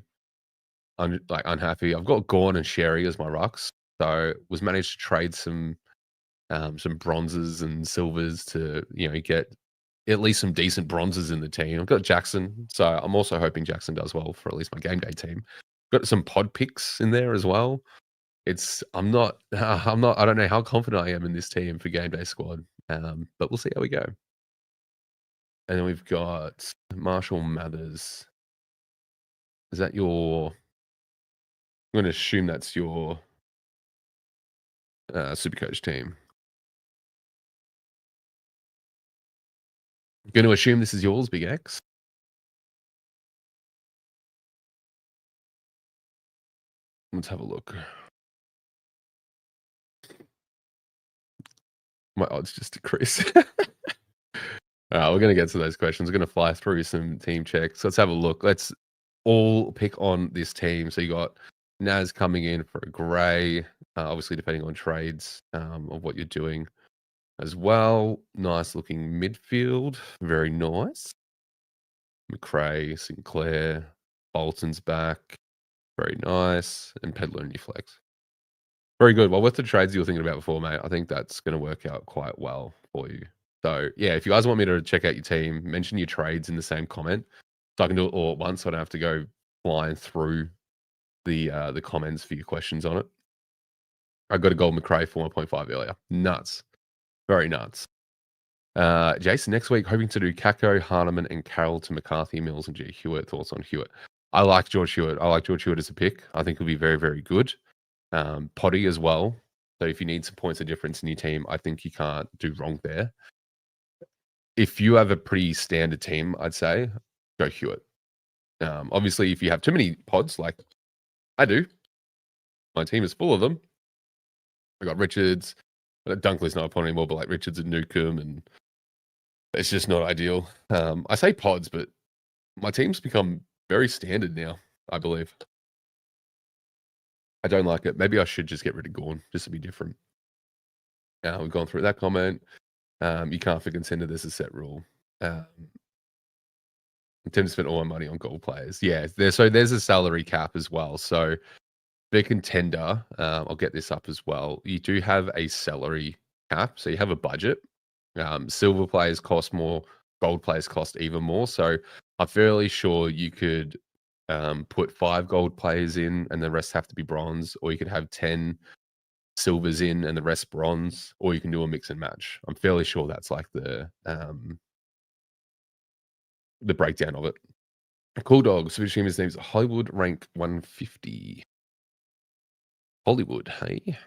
A: unhappy. I've got Gorn and Sherry as my rucks. So was managed to trade some bronzes and silvers to get at least some decent bronzes in the team. I've got Jackson, so I'm also hoping Jackson does well for at least my game day team. Got some pod picks in there as well. I'm not I don't know how confident I am in this team for game day squad. But we'll see how we go. And then we've got Marshall Mathers. Is that your I'm gonna assume that's your Supercoach team. I'm gonna assume this is yours, Big X. Let's have a look. My odds just decrease. We're going to get to those questions. We're going to fly through some team checks. Let's have a look. Let's all pick on this team. So you got Naz coming in for a grey, obviously depending on trades of what you're doing as well. Nice looking midfield. Very nice. McRae, Sinclair, Bolton's back. Very nice. And Pedler and your flex. Very good. Well, with the trades you were thinking about before, mate, I think that's going to work out quite well for you. So, yeah, if you guys want me to check out your team, mention your trades in the same comment. So I can do it all at once. So I don't have to go flying through the comments for your questions on it. I got a gold McRae for 1.5 earlier. Nuts. Very nuts. Jason, next week, hoping to do Kako, Harneman, and Carroll to McCarthy, Mills, and G. Hewitt. Thoughts on Hewitt? I like George Hewitt. I like George Hewitt as a pick. I think he'll be very, very good. Potty as well. So if you need some points of difference in your team, I think you can't do wrong there. If you have a pretty standard team, I'd say go Hewitt. Obviously, if you have too many pods, like I do, my team is full of them. I got Richards. Dunkley's not a pod anymore, but like Richards and Newcomb, and it's just not ideal. I say pods, but my team's become very standard now, I believe. I don't like it. Maybe I should just get rid of Gorn just to be different. We've gone through that comment. You can't for contender. There's a set rule. I tend to spend all my money on gold players. Yeah, there's a salary cap as well. So the contender, I'll get this up as well. You do have a salary cap, so you have a budget. Silver players cost more, gold players cost even more. So I'm fairly sure you could put 5 gold players in, and the rest have to be bronze, or you could have 10 silvers in and the rest bronze, or you can do a mix and match. I'm fairly sure that's like the breakdown of it. Cool dog. Switch him. His name's Hollywood, rank 150. Hollywood, hey.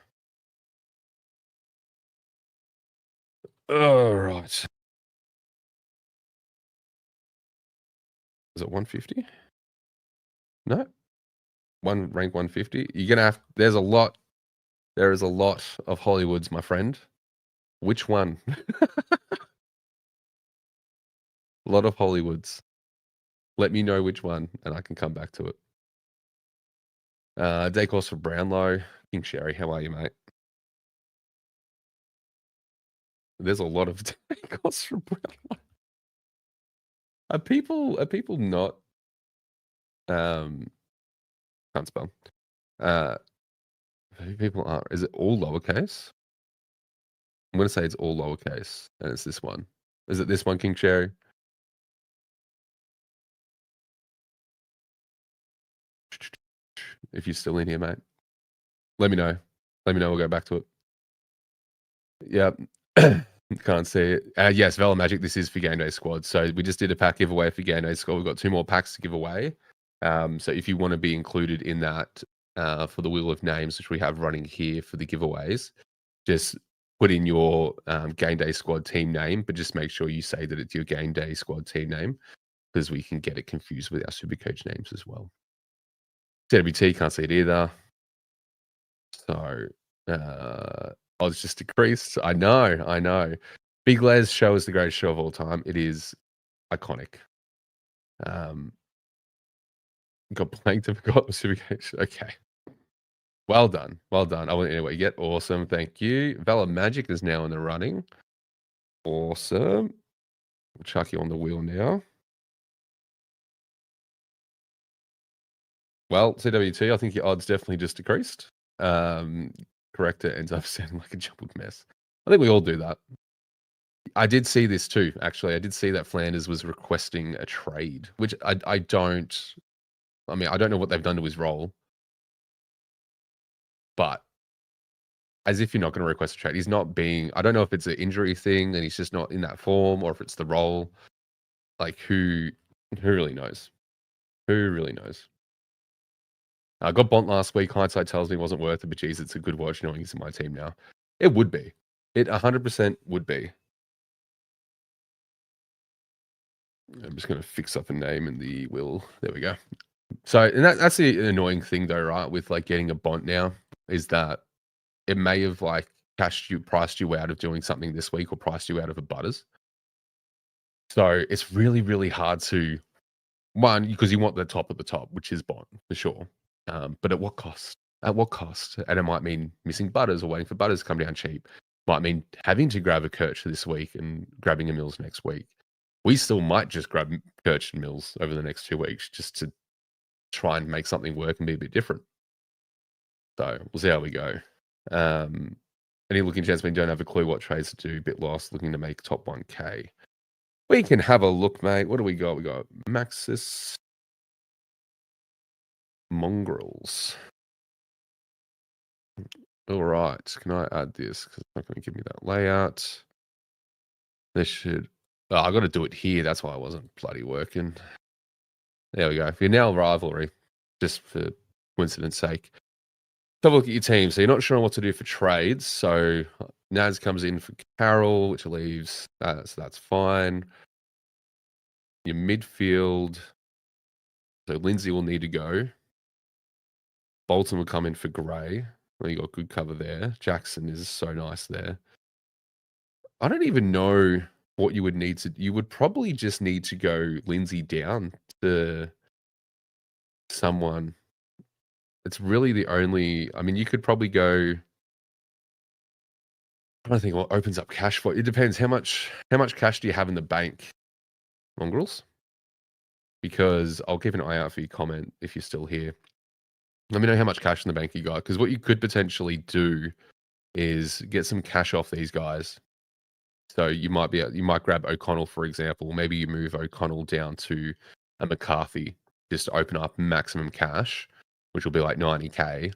A: All right. Is it 150? No, rank 150. You're gonna have. There's a lot. There is a lot of Hollywoods, my friend. Which one? A lot of Hollywoods. Let me know which one, and I can come back to it. Day course for Brownlow. King Sherry, how are you, mate? There's a lot of day course for Brownlow. Are people not can't spell. People are. Is it all lowercase? I'm gonna say it's all lowercase, and it's this one. Is it this one, King Cherry? If you're still in here, mate, let me know. Let me know. We'll go back to it. Yep. Can't see it. Yes, Vela Magic. This is for Game Day Squad. So we just did a pack giveaway for Game Day Squad. We've got 2 more packs to give away. So if you want to be included in that for the Wheel of Names, which we have running here for the giveaways, just put in your Game Day Squad team name, but just make sure you say that it's your Game Day Squad team name, because we can get it confused with our Supercoach names as well. ZWT, can't see it either. So, odds just decreased. I know. Big Les show is the greatest show of all time. It is iconic. Got blanked and forgot the Supercoach. Okay. Well done. I want to know what you get. Awesome. Thank you. Valor Magic is now in the running. Awesome. We'll chuck you on the wheel now. Well, CWT, I think your odds definitely just decreased. Corrector ends up sounding like a jumbled mess. I think we all do that. I did see this too, actually. I did see that Flanders was requesting a trade, which I don't know what they've done to his role. But as if you're not going to request a trade. He's not being, I don't know if it's an injury thing and he's just not in that form, or if it's the role. Like, who really knows? Who really knows? I got Bont last week. Hindsight tells me it wasn't worth it, but geez, it's a good watch knowing he's in my team now. It would be. It 100% would be. I'm just going to fix up a name in the will. There we go. So, and that's the annoying thing though, right? With like getting a Bont now, is that it may have like priced you out of doing something this week, or priced you out of a Butters. So it's really, really hard to, one, because you want the top of the top, which is Bont for sure. But at what cost? At what cost? And it might mean missing Butters or waiting for Butters to come down cheap. Might mean having to grab a Kirch this week and grabbing a Mills next week. We still might just grab Kirch and Mills over the next 2 weeks just to try and make something work and be a bit different. So we'll see how we go. Any looking gentlemen don't have a clue what trades to do, bit lost, looking to make top 1K. We can have a look, mate. What do we got? We got Maxis Mongrels. All right. Can I add this? Because it's not going to give me that layout. This should. Oh, I got to do it here. That's why I wasn't bloody working. There we go. For your now rivalry, just for coincidence sake. Have a look at your team. So you're not sure what to do for trades. So Naz comes in for Carroll, which leaves. So that's fine. Your midfield. So Lindsay will need to go. Bolton will come in for Gray. Well, you got good cover there. Jackson is so nice there. I don't even know what you would need to. You would probably just need to go Lindsay down to someone. It's really the only. I mean, you could probably go. I don't think what opens up cash for it. It depends how much cash do you have in the bank, Mongrels? Because I'll keep an eye out for your comment if you're still here. Let me know how much cash in the bank you got, because what you could potentially do is get some cash off these guys. So you might grab O'Connell, for example. Maybe you move O'Connell down to a McCarthy just to open up maximum cash, which will be like 90K.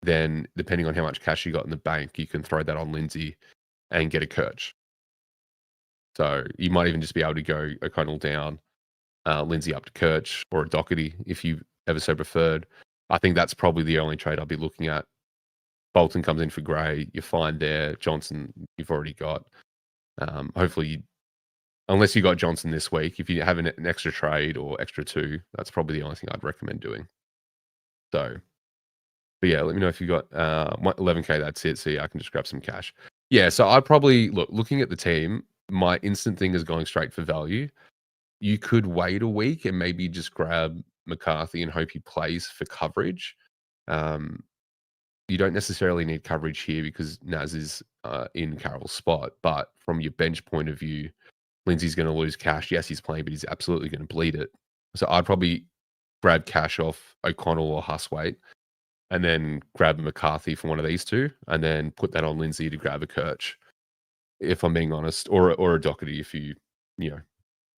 A: Then, depending on how much cash you got in the bank, you can throw that on Lindsay and get a Kirch. So you might even just be able to go O'Connell down, Lindsay up to Kirch, or a Doherty if you ever so preferred. I think that's probably the only trade I'll be looking at. Bolton comes in for Gray. You're fine there. Johnson, you've already got. Hopefully, unless you got Johnson this week, if you have an extra trade or extra two, that's probably the only thing I'd recommend doing. So, but yeah, let me know if you got 11K. That's it. So yeah, I can just grab some cash. Yeah, so I'd probably looking at the team. My instant thing is going straight for value. You could wait a week and maybe just grab McCarthy and hope he plays for coverage. You don't necessarily need coverage here because Naz is in Carroll's spot. But from your bench point of view, Lindsay's going to lose cash. Yes, he's playing, but he's absolutely going to bleed it. So I'd probably grab cash off O'Connell or Huswaite and then grab McCarthy from one of these two and then put that on Lindsay to grab a Kirch, if I'm being honest, or a Doherty if you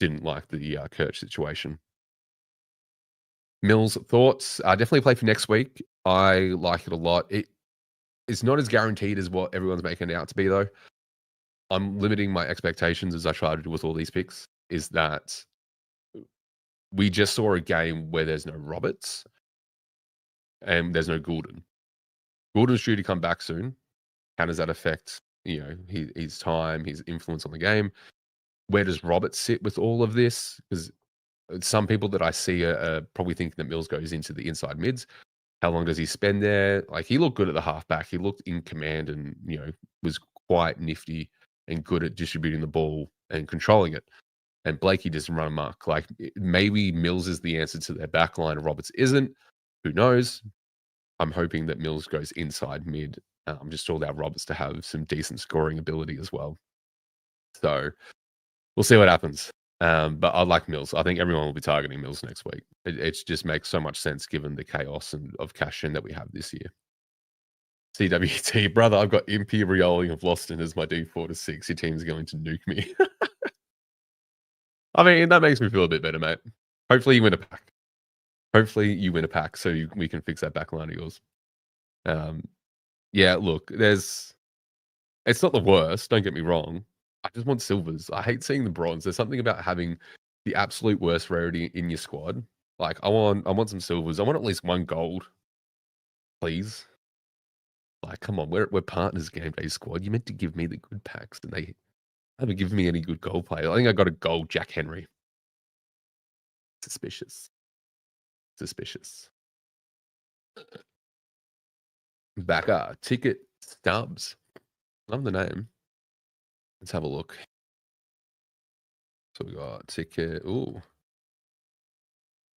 A: didn't like the Kirch situation. Mills, thoughts? Definitely play for next week. I like it a lot. It's not as guaranteed as what everyone's making it out to be, though. I'm limiting my expectations, as I try to do with all these picks, is that we just saw a game where there's no Roberts and there's no Goulden. Goulden's due to come back soon. How does that affect, his time, his influence on the game? Where does Roberts sit with all of this? Because some people that I see are probably thinking that Mills goes into the inside mids. How long does he spend there? Like, he looked good at the halfback. He looked in command and, was quite nifty and good at distributing the ball and controlling it. And Blakey doesn't run amok. Like, maybe Mills is the answer to their back line. Roberts isn't. Who knows? I'm hoping that Mills goes inside mid. Just to allow Roberts to have some decent scoring ability as well. So we'll see what happens. But I like Mills. I think everyone will be targeting Mills next week. It just makes so much sense given the chaos of cash in that we have this year. CWT, brother, I've Impy Rioli of Loston as my D4 to 6. Your team's going to nuke me. I mean, that makes me feel a bit better, mate. Hopefully you win a pack. So we can fix that back line of yours. Yeah, look, it's not the worst, don't get me wrong. I just want silvers. I hate seeing the bronze. There's something about having the absolute worst rarity in your squad. Like, I want some silvers. I want at least one gold, please. Like, come on, we're partners, Game Day squad. You meant to give me the good packs, and they haven't given me any good gold players. I think I got a gold Jack Henry. Suspicious. Backer, Ticket Stubs. Love the name. Let's have a look. So we got Ticket. Ooh.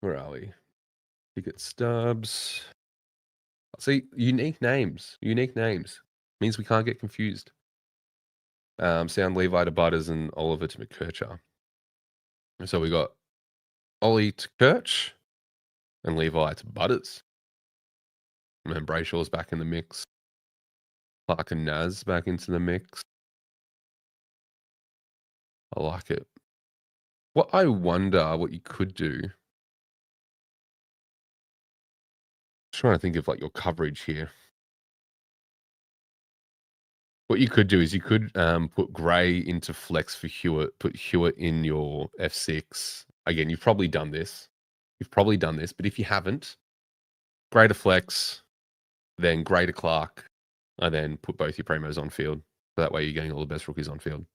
A: Where are we? Ticket Stubs. See, unique names. Means we can't get confused. Sound Levi to Butters and Oliver to McKercher. So we got Ollie to Kirch and Levi to Butters. And then Brayshaw's back in the mix. Clark and Naz back into the mix. I like it. What I wonder what you could do. Trying to think of like your coverage here. What you could do is you could put Gray into flex for Hewitt, put Hewitt in your F6. Again, you've probably done this. But if you haven't, Gray to flex, then Gray to Clark, and then put both your primos on field. So that way you're getting all the best rookies on field,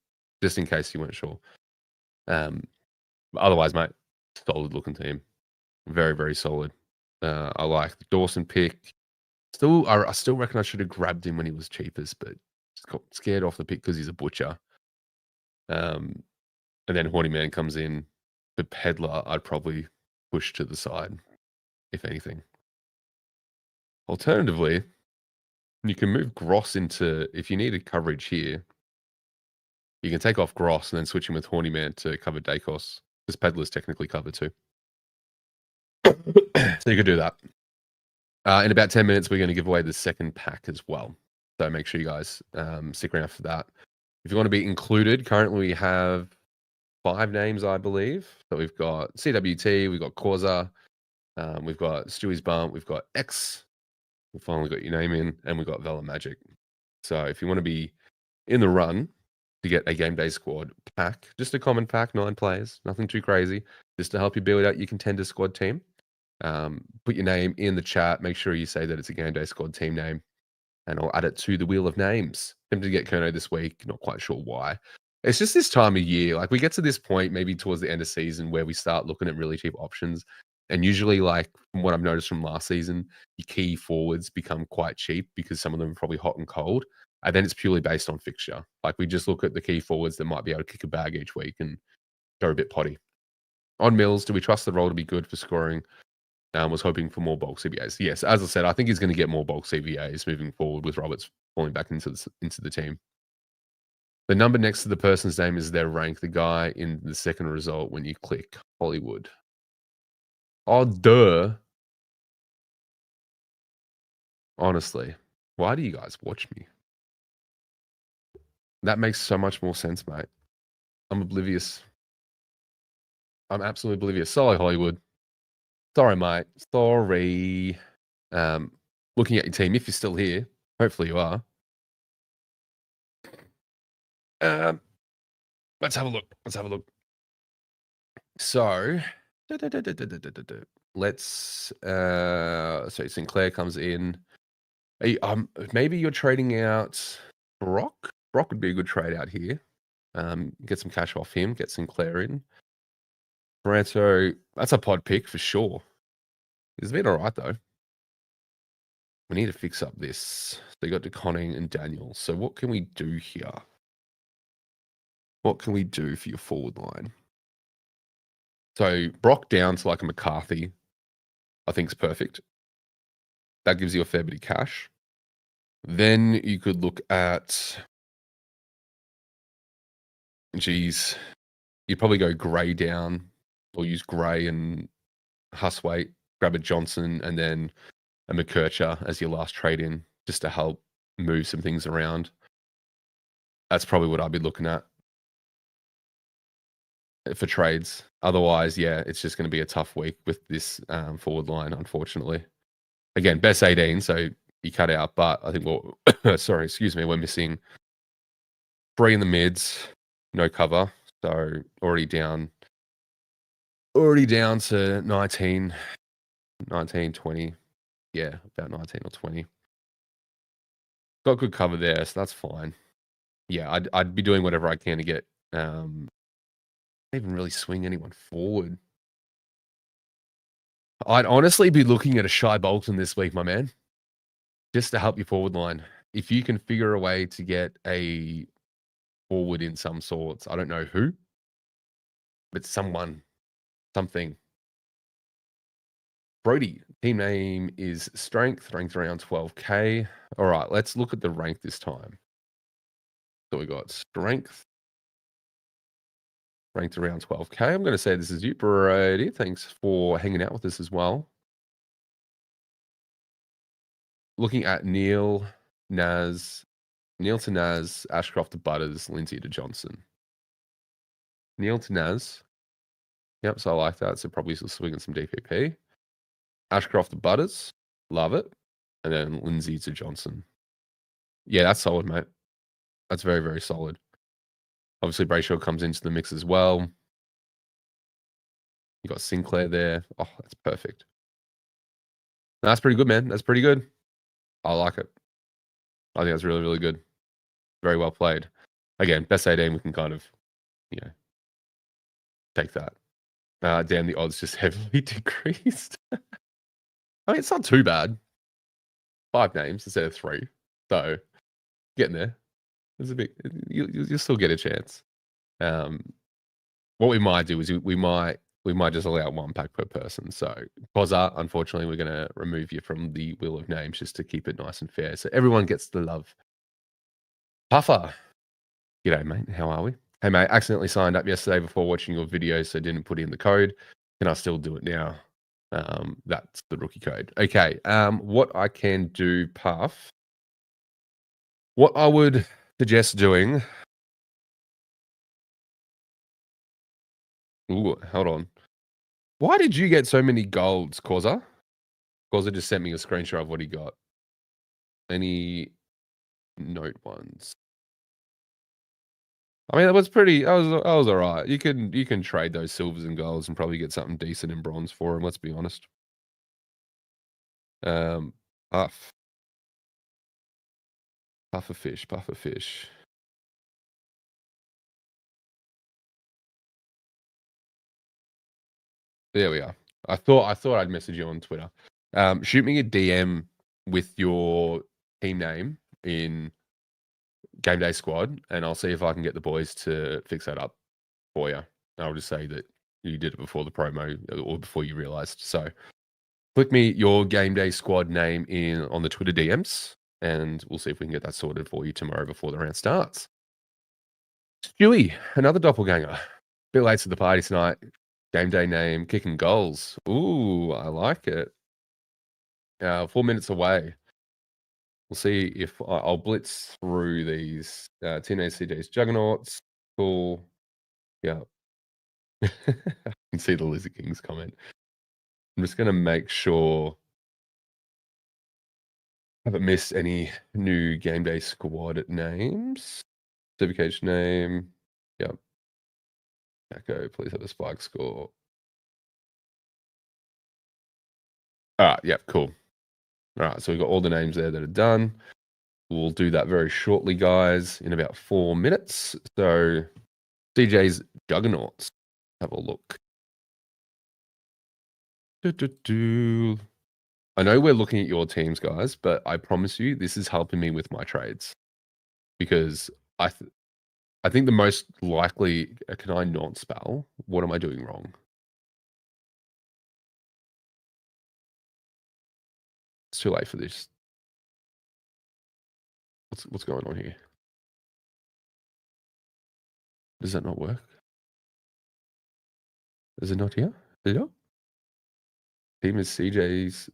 A: just in case you weren't sure. Otherwise, mate, solid looking team. Very, very solid. I like the Dawson pick. I still reckon I should have grabbed him when he was cheapest, but just got scared off the pick because he's a butcher. And then Horny Man comes in. The Peddler, I'd probably push to the side, if anything. Alternatively, you can move Gross into, if you needed coverage here, you can take off Gross and then switch him with Horny Man to cover Dacos, because Peddler's technically covered too. So you could do that. In about 10 minutes, we're going to give away the second pack as well. So make sure you guys stick around for that. If you want to be included, currently we have 5 names, I believe. So we've got CWT, we've got Causa, we've got Stewie's Bump, we've got X. We finally got your name in, and we've got Vela Magic. So if you want to be in the run to get a game day squad pack, just a common pack, 9 players, nothing too crazy, just to help you build out your contender squad team. Put your name in the chat. Make sure you say that it's a game day squad team name, and I'll add it to the wheel of names. Tempted to get Kerno this week, not quite sure why. It's just this time of year. Like we get to this point, maybe towards the end of season, where we start looking at really cheap options. And usually, like from what I've noticed from last season, your key forwards become quite cheap because some of them are probably hot and cold. And then it's purely based on fixture. Like we just look at the key forwards that might be able to kick a bag each week and go a bit potty. On Mills, do we trust the role to be good for scoring? Was hoping for more bulk CVAs. Yes, as I said, I think he's going to get more bulk CVAs moving forward with Roberts falling back into the team. The number next to the person's name is their rank, the guy in the second result when you click Hollywood. Oh, duh. Honestly, why do you guys watch me? That makes so much more sense, mate. I'm oblivious. I'm absolutely oblivious. Sorry, Hollywood. Sorry, mate. Sorry. Looking at your team, if you're still here, hopefully you are. Let's have a look. Let's have a look. So, let's. So Sinclair comes in. Maybe you're trading out Ruck. Ruck would be a good trade out here. Get some cash off him. Get Sinclair in. Branto, that's a pod pick for sure. He's been all right though. We need to fix up this. So you got DeConning and Daniel. So what can we do here? What can we do for your forward line? So Brock down to like a McCarthy, I think is perfect. That gives you a fair bit of cash. Then you could look at, geez, you'd probably go Gray down or use Gray and Huswaite, grab a Johnson and then a McKercher as your last trade in just to help move some things around. That's probably what I'd be looking at for trades. Otherwise, yeah, it's just going to be a tough week with this forward line, unfortunately. Again, best 18, so you cut out, but I think sorry, excuse me, we're missing 3 in the mids, no cover, so already down to 19, 20. Yeah, about 19 or 20. Got good cover there, so that's fine. Yeah, I'd be doing whatever I can to get even really swing anyone forward. I'd honestly be looking at a Shy Bolton this week, my man, just to help your forward line. If you can figure a way to get a forward in some sorts, I don't know who, but someone, something. Brody, team name is Strength, ranked around 12K. All right, let's look at the rank this time. So we got Strength, ranked around 12K. I'm going to say this is you, Brady. Thanks for hanging out with us as well. Looking at Neil to Naz, Ashcroft to Butters, Lindsay to Johnson. Neil to Naz. Yep, so I like that. So probably still swinging some DPP. Ashcroft to Butters. Love it. And then Lindsay to Johnson. Yeah, that's solid, mate. That's very, very solid. Obviously, Brayshaw comes into the mix as well. You got Sinclair there. Oh, that's perfect. No, that's pretty good, man. That's pretty good. I like it. I think that's really, really good. Very well played. Again, best 18, we can kind of, take that. Damn, the odds just heavily decreased. I mean, it's not too bad. 5 names instead of 3. So, getting there. There's a bit. You'll still get a chance. What we might do is we might just allow 1 pack per person. So, Poza, unfortunately, we're going to remove you from the wheel of names just to keep it nice and fair. So everyone gets the love. Puffer. G'day, mate. How are we? Hey, mate, accidentally signed up yesterday before watching your video, so didn't put in the code. Can I still do it now? That's the rookie code. Okay. What I can do, Puff. What I would suggest doing. Ooh, hold on. Why did you get so many golds, Causa? Causa just sent me a screenshot of what he got. Any note ones? I mean, that was pretty. I was all right. You can trade those silvers and golds and probably get something decent in bronze for them. Let's be honest. Um, puff, puffer fish, puffer fish. There we are. I thought I'd message you on Twitter. Shoot me a DM with your team name in Game Day Squad, and I'll see if I can get the boys to fix that up for you. I'll just say that you did it before the promo or before you realized. So click me your Game Day Squad name in on the Twitter DMs, and we'll see if we can get that sorted for you tomorrow before the round starts. Stewie, another doppelganger. Bit late to the party tonight. Game day name, kicking goals. Ooh, I like it. 4 minutes away. We'll see if I'll blitz through these Teenage CJ's Juggernauts. Cool. Yeah. I can see the Lizard Kings comment. I'm just going to make sure I haven't missed any new game day squad names. Supercoach name. Yep. Echo, please have a spike score. All right. Yep. Cool. All right. So we've got all the names there that are done. We'll do that very shortly, guys, in about 4 minutes. So DJ's Juggernauts. Have a look. I know we're looking at your teams, guys, but I promise you this is helping me with my trades because I think the most likely, can I not spell? What am I doing wrong? It's too late for this. What's going on here? Does that not work? Is it not here? Hello? Team is CJ's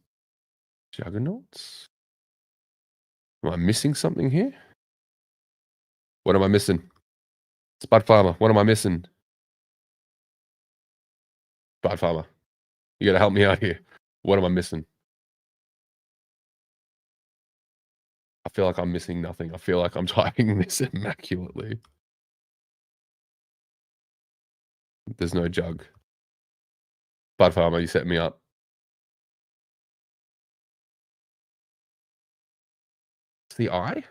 A: Juggernauts? Am I missing something here? What am I missing? Spud Farmer, what am I missing? Spud Farmer, you got to help me out here. What am I missing? I feel like I'm missing nothing. I feel like I'm typing this immaculately. There's no jug. Spud Farmer, you set me up. It's the eye?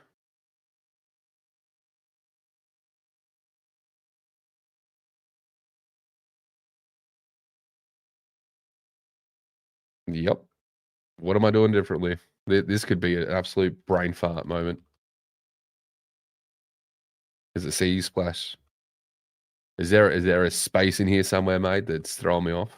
A: Yep. What am I doing differently? This could be an absolute brain fart moment. Is it sea splash? Is there a space in here somewhere, mate, that's throwing me off?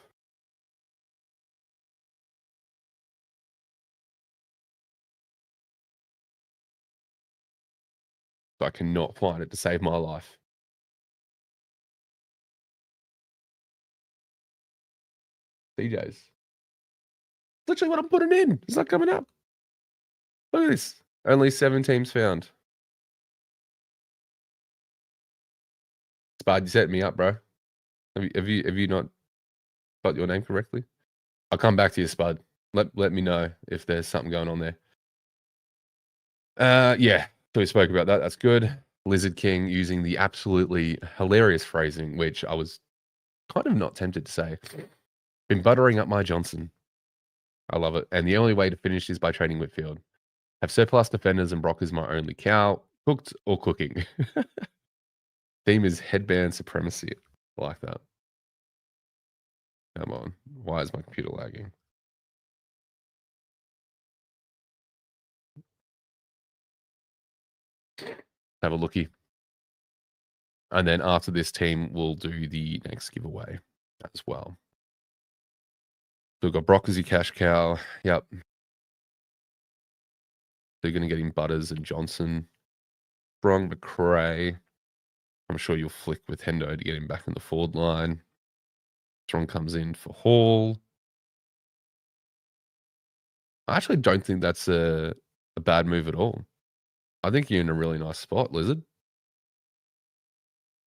A: I cannot find it to save my life. DJs. Literally what I'm putting in. It's not coming up. Look at this. Only 7 teams found. Spud, you set me up, bro. Have you not got your name correctly? I'll come back to you, Spud. Let me know if there's something going on there. Yeah. So we spoke about that. That's good. Lizard King using the absolutely hilarious phrasing, which I was kind of not tempted to say. Been buttering up my Johnson. I love it. And the only way to finish is by trading Whitfield. Have surplus defenders and Brock is my only cow. Cooked or cooking. Theme is headband supremacy. I like that. Come on. Why is my computer lagging? Have a looky. And then after this team, we'll do the next giveaway as well. So we've got Brock as your cash cow. Yep. They're going to get him Butters and Johnson. Brong McRae. I'm sure you'll flick with Hendo to get him back in the forward line. Strong comes in for Hall. I actually don't think that's a bad move at all. I think you're in a really nice spot, Lizard.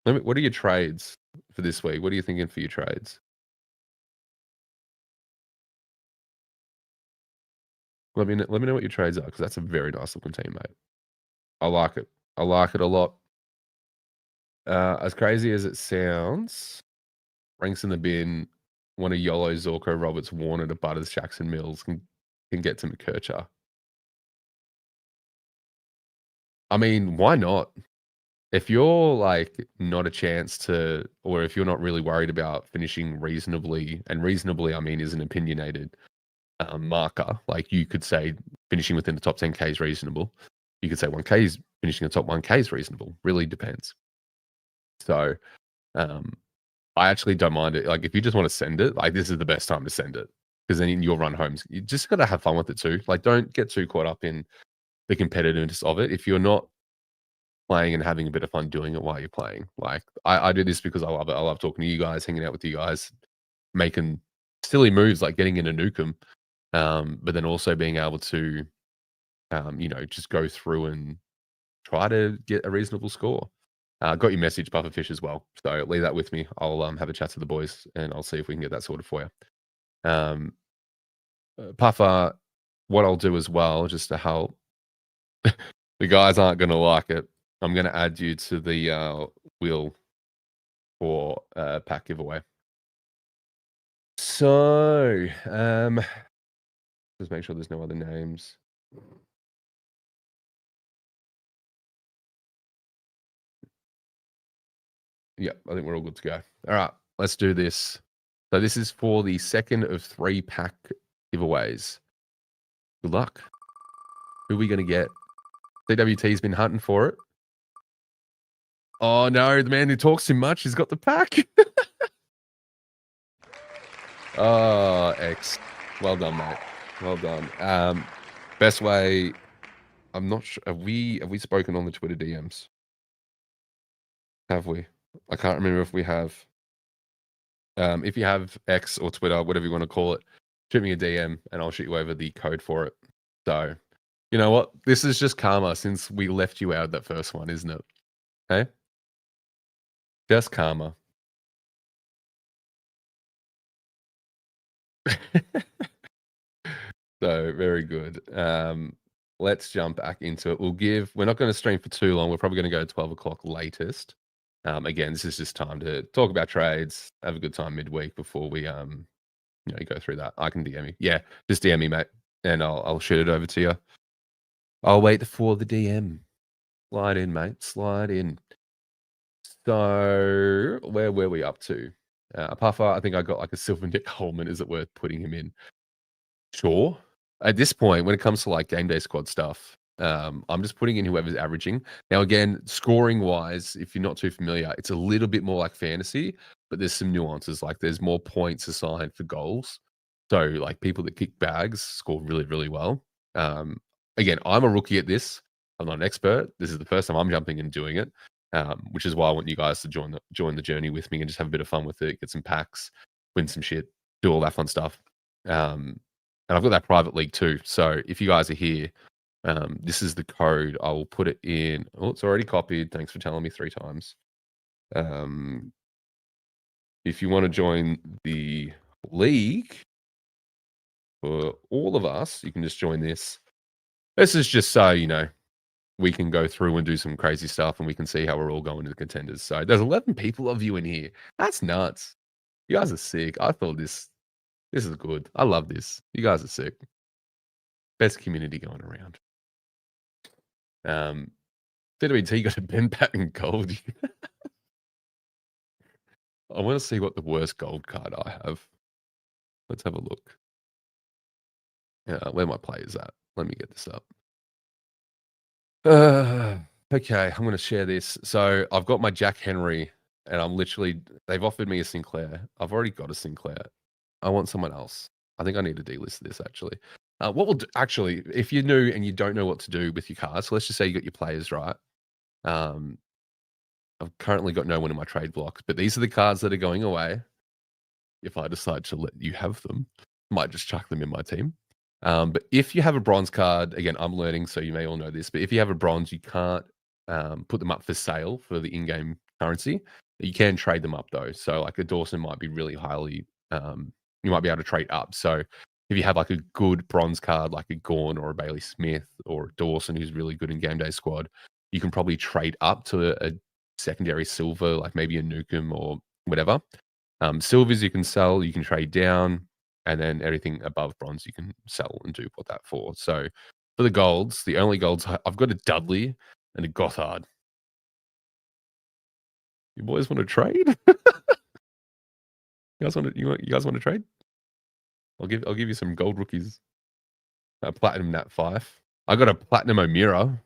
A: What are your trades for this week? What are you thinking for your trades? Let me know what your trades are because that's a very nice looking team, mate. I like it. I like it a lot. As crazy as it sounds, ranks in the bin. One of Yolo, Zorko, Roberts, Warner to Butters, Jackson, Mills can get to McKercher. I mean, why not? If you're like not a chance to, or if you're not really worried about finishing reasonably, and reasonably, I mean, is an opinionated marker. Like you could say finishing within the top 10K is reasonable. You could say 1K is finishing the top 1K is reasonable. Really depends. So I actually don't mind it. Like if you just want to send it, like this is the best time to send it because then in your run homes, you just got to have fun with it too. Like don't get too caught up in the competitiveness of it. If you're not playing and having a bit of fun doing it while you're playing, like I do this because I love it. I love talking to you guys, hanging out with you guys, making silly moves like getting in a nukem, but then also being able to, just go through and try to get a reasonable score. Got your message, Pufferfish, as well. So leave that with me. I'll have a chat to the boys and I'll see if we can get that sorted for you. Puffer, what I'll do as well, just to help, the guys aren't going to like it. I'm going to add you to the wheel for pack giveaway. So, just make sure there's no other names. Yep, I think we're all good to go. All right, let's do this. So this is for the second of 3 pack giveaways. Good luck. Who are we going to get? CWT's been hunting for it. Oh no, the man who talks too much, he's got the pack. Oh, X. Well done, mate. Well done. Best way. I'm not sure. Have we spoken on the Twitter DMs? Have we? I can't remember if we have. If you have X or Twitter, whatever you want to call it, shoot me a DM and I'll shoot you over the code for it. So, you know what? This is just karma since we left you out that first one, isn't it? Hey? Just karma. So, very good. Let's jump back into it. We're not going to stream for too long. We're probably going to go to 12 o'clock latest. Again, this is just time to talk about trades, have a good time midweek before we go through that. I can DM you. Yeah, just DM me, mate, and I'll shoot it over to you. I'll wait for the DM. Slide in, mate. Slide in. So where were we up to? Puffer, I think I got like a Silver Nick Holman. Is it worth putting him in? Sure. At this point, when it comes to like game day squad stuff, I'm just putting in whoever's averaging. Now, again, scoring wise, if you're not too familiar, it's a little bit more like fantasy, but there's some nuances. Like there's more points assigned for goals. So like people that kick bags score really, really well. Again, I'm a rookie at this. I'm not an expert. This is the first time I'm jumping and doing it, which is why I want you guys to join the journey with me and just have a bit of fun with it, get some packs, win some shit, do all that fun stuff. And I've got that private league too. So if you guys are here, this is the code. I will put it in. Oh, it's already copied. Thanks for telling me 3 times. If you want to join the league for all of us, you can just join this. This is just so, we can go through and do some crazy stuff and we can see how we're all going to the contenders. So there's 11 people of you in here. That's nuts. You guys are sick. I thought this is good. I love this. You guys are sick. Best community going around. CWT got a Ben Patton gold. I want to see what the worst gold card I have. Let's have a look. Where my players at? Let me get this up. Okay, I'm going to share this. So I've got my Jack Henry, and they've offered me a Sinclair. I've already got a Sinclair. I want someone else. I think I need to delist this actually. What we'll do, actually, if you're new and you don't know what to do with your cards, so let's just say you got your players right. I've currently got no one in my trade blocks, but these are the cards that are going away. If I decide to let you have them, I might just chuck them in my team. But if you have a bronze card, again, I'm learning, so you may all know this, but if you have a bronze, you can't put them up for sale for the in-game currency. You can trade them up though. So like a Dawson might be really highly, you might be able to trade up. So if you have like a good bronze card, like a Gorn or a Bailey Smith or a Dawson who's really good in game day squad, you can probably trade up to a secondary silver, like maybe a Nukem or whatever. Silvers you can sell, you can trade down, and then everything above bronze you can sell and do what that for. So for the golds, the only golds I've got a Dudley and a Gothard. You boys want to trade? You guys want to trade? I'll give you some gold rookies. A platinum Nat 5. I got a platinum O'Meara,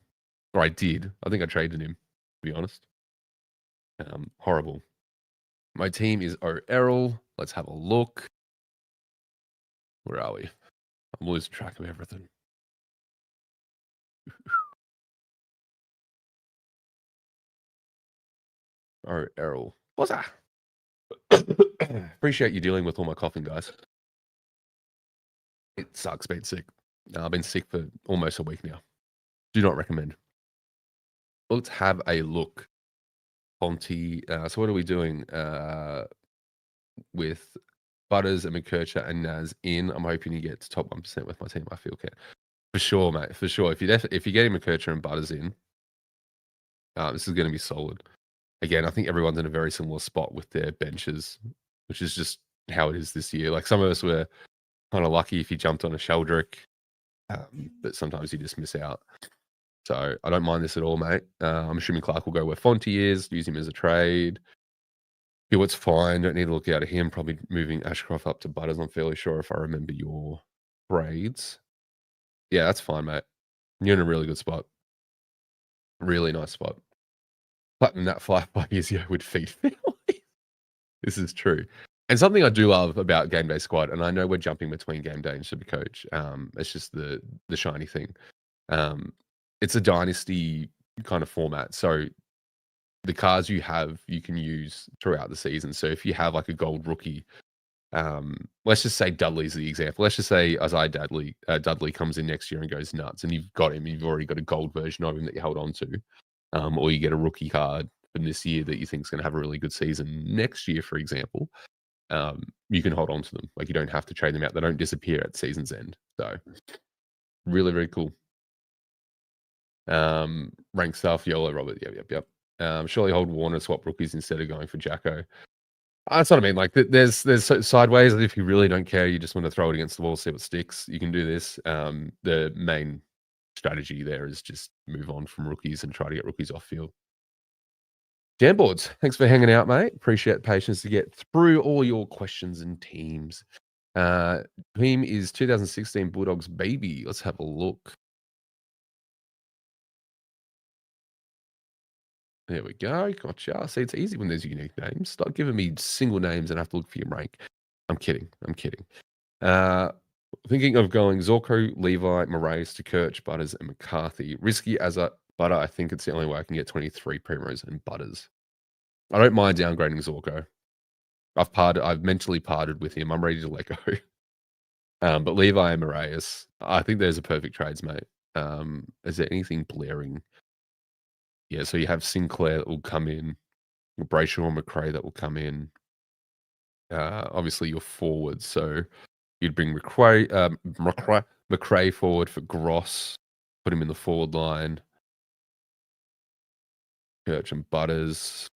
A: or I did. I think I traded him, to be honest. Horrible. My team is O'Errol. Let's have a look. Where are we? I'm losing track of everything. O'Errol. What's that? Appreciate you dealing with all my coughing, guys. It sucks being sick. I've been sick for almost a week now. Do not recommend. Let's have a look. Ponty. So what are we doing with Butters and McKercher and Naz in? I'm hoping he gets top 1% with my team. I feel okay. For sure, mate. For sure. If you're getting McKercher and Butters in, this is going to be solid. Again, I think everyone's in a very similar spot with their benches, which is just how it is this year. Like some of us were kind of lucky if you jumped on a Sheldrick, but sometimes you just miss out. So I don't mind this at all, mate. I'm assuming Clark will go where Fonty is, use him as a trade. Hewitt's fine. Don't need to look out of him. Probably moving Ashcroft up to Butters. I'm fairly sure if I remember your trades. Yeah, that's fine, mate. You're in a really good spot. Really nice spot. Platinum that 5 years ago would feed family. This is true. And something I do love about Game Day Squad, and I know we're jumping between Game Day and Supercoach. It's just the shiny thing. It's a dynasty kind of format. So the cards you have, you can use throughout the season. So if you have like a gold rookie, let's just say Dudley's the example. Let's just say Isaiah Dudley comes in next year and goes nuts, and you've got him. You've already got a gold version of him that you held on to, or you get a rookie card from this year that you think is going to have a really good season next year, for example. You can hold on to them. Like you don't have to trade them out. They don't disappear at season's end. So really, really cool. Rank stuff, YOLO, Robert. Yep. Surely hold Warner, swap rookies instead of going for Jacko. That's what I mean. Like there's sideways. If you really don't care, you just want to throw it against the wall, see what sticks. You can do this. The main strategy there is just move on from rookies and try to get rookies off field. Jamboards, thanks for hanging out, mate. Appreciate patience to get through all your questions and teams. Team is 2016 Bulldogs baby. Let's have a look. There we go. Gotcha. See, it's easy when there's unique names. Stop giving me single names and I have to look for your rank. I'm kidding. Thinking of going Zorko, Levi, Moraes to Kirch, Butters, and McCarthy. Risky as a Butter. I think it's the only way I can get 23 Primrose and Butters. I don't mind downgrading Zorko. I've mentally parted with him. I'm ready to let go. But Levi and Moraes, I think there's a perfect trades, mate. Is there anything blaring? Yeah, so you have Sinclair that will come in, Brayshaw or McRae that will come in. Obviously, your forwards. So you'd bring McRae forward for Gross, put him in the forward line. Kirch and Butters.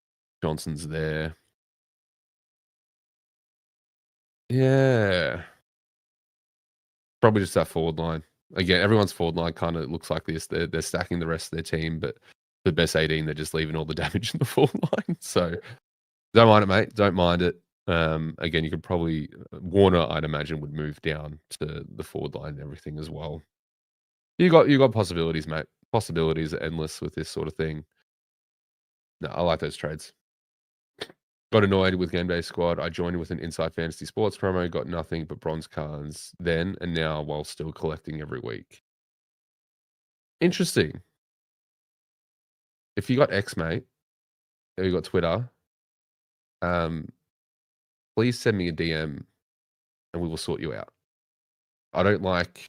A: Johnson's there. Yeah. Probably just that forward line. Again, everyone's forward line kind of looks like this. They're stacking the rest of their team, but the best 18, they're just leaving all the damage in the forward line. So don't mind it, mate. Don't mind it. Again, you could probably Warner, I'd imagine, would move down to the forward line and everything as well. You got possibilities, mate. Possibilities are endless with this sort of thing. No, I like those trades. Got annoyed with Game Day Squad. I joined with an Inside Fantasy Sports promo, got nothing but bronze cards then and now while still collecting every week. Interesting. If you got X, mate, or you got Twitter, please send me a DM and we will sort you out. I don't like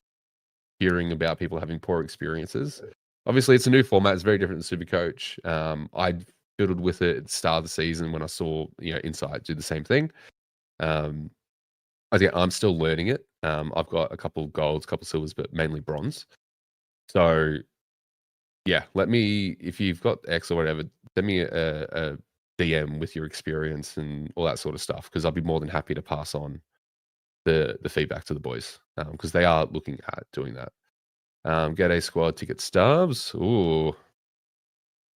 A: hearing about people having poor experiences. Obviously, it's a new format. It's very different than Supercoach. I fiddled with it at the start of the season when I saw Insight do the same thing. I'm still learning it. I've got a couple golds, a couple silvers, but mainly bronze. So yeah, if you've got X or whatever, send me a DM with your experience and all that sort of stuff, because I'll be more than happy to pass on the feedback to the boys, because they are looking at doing that. Get a squad ticket stubs. Ooh,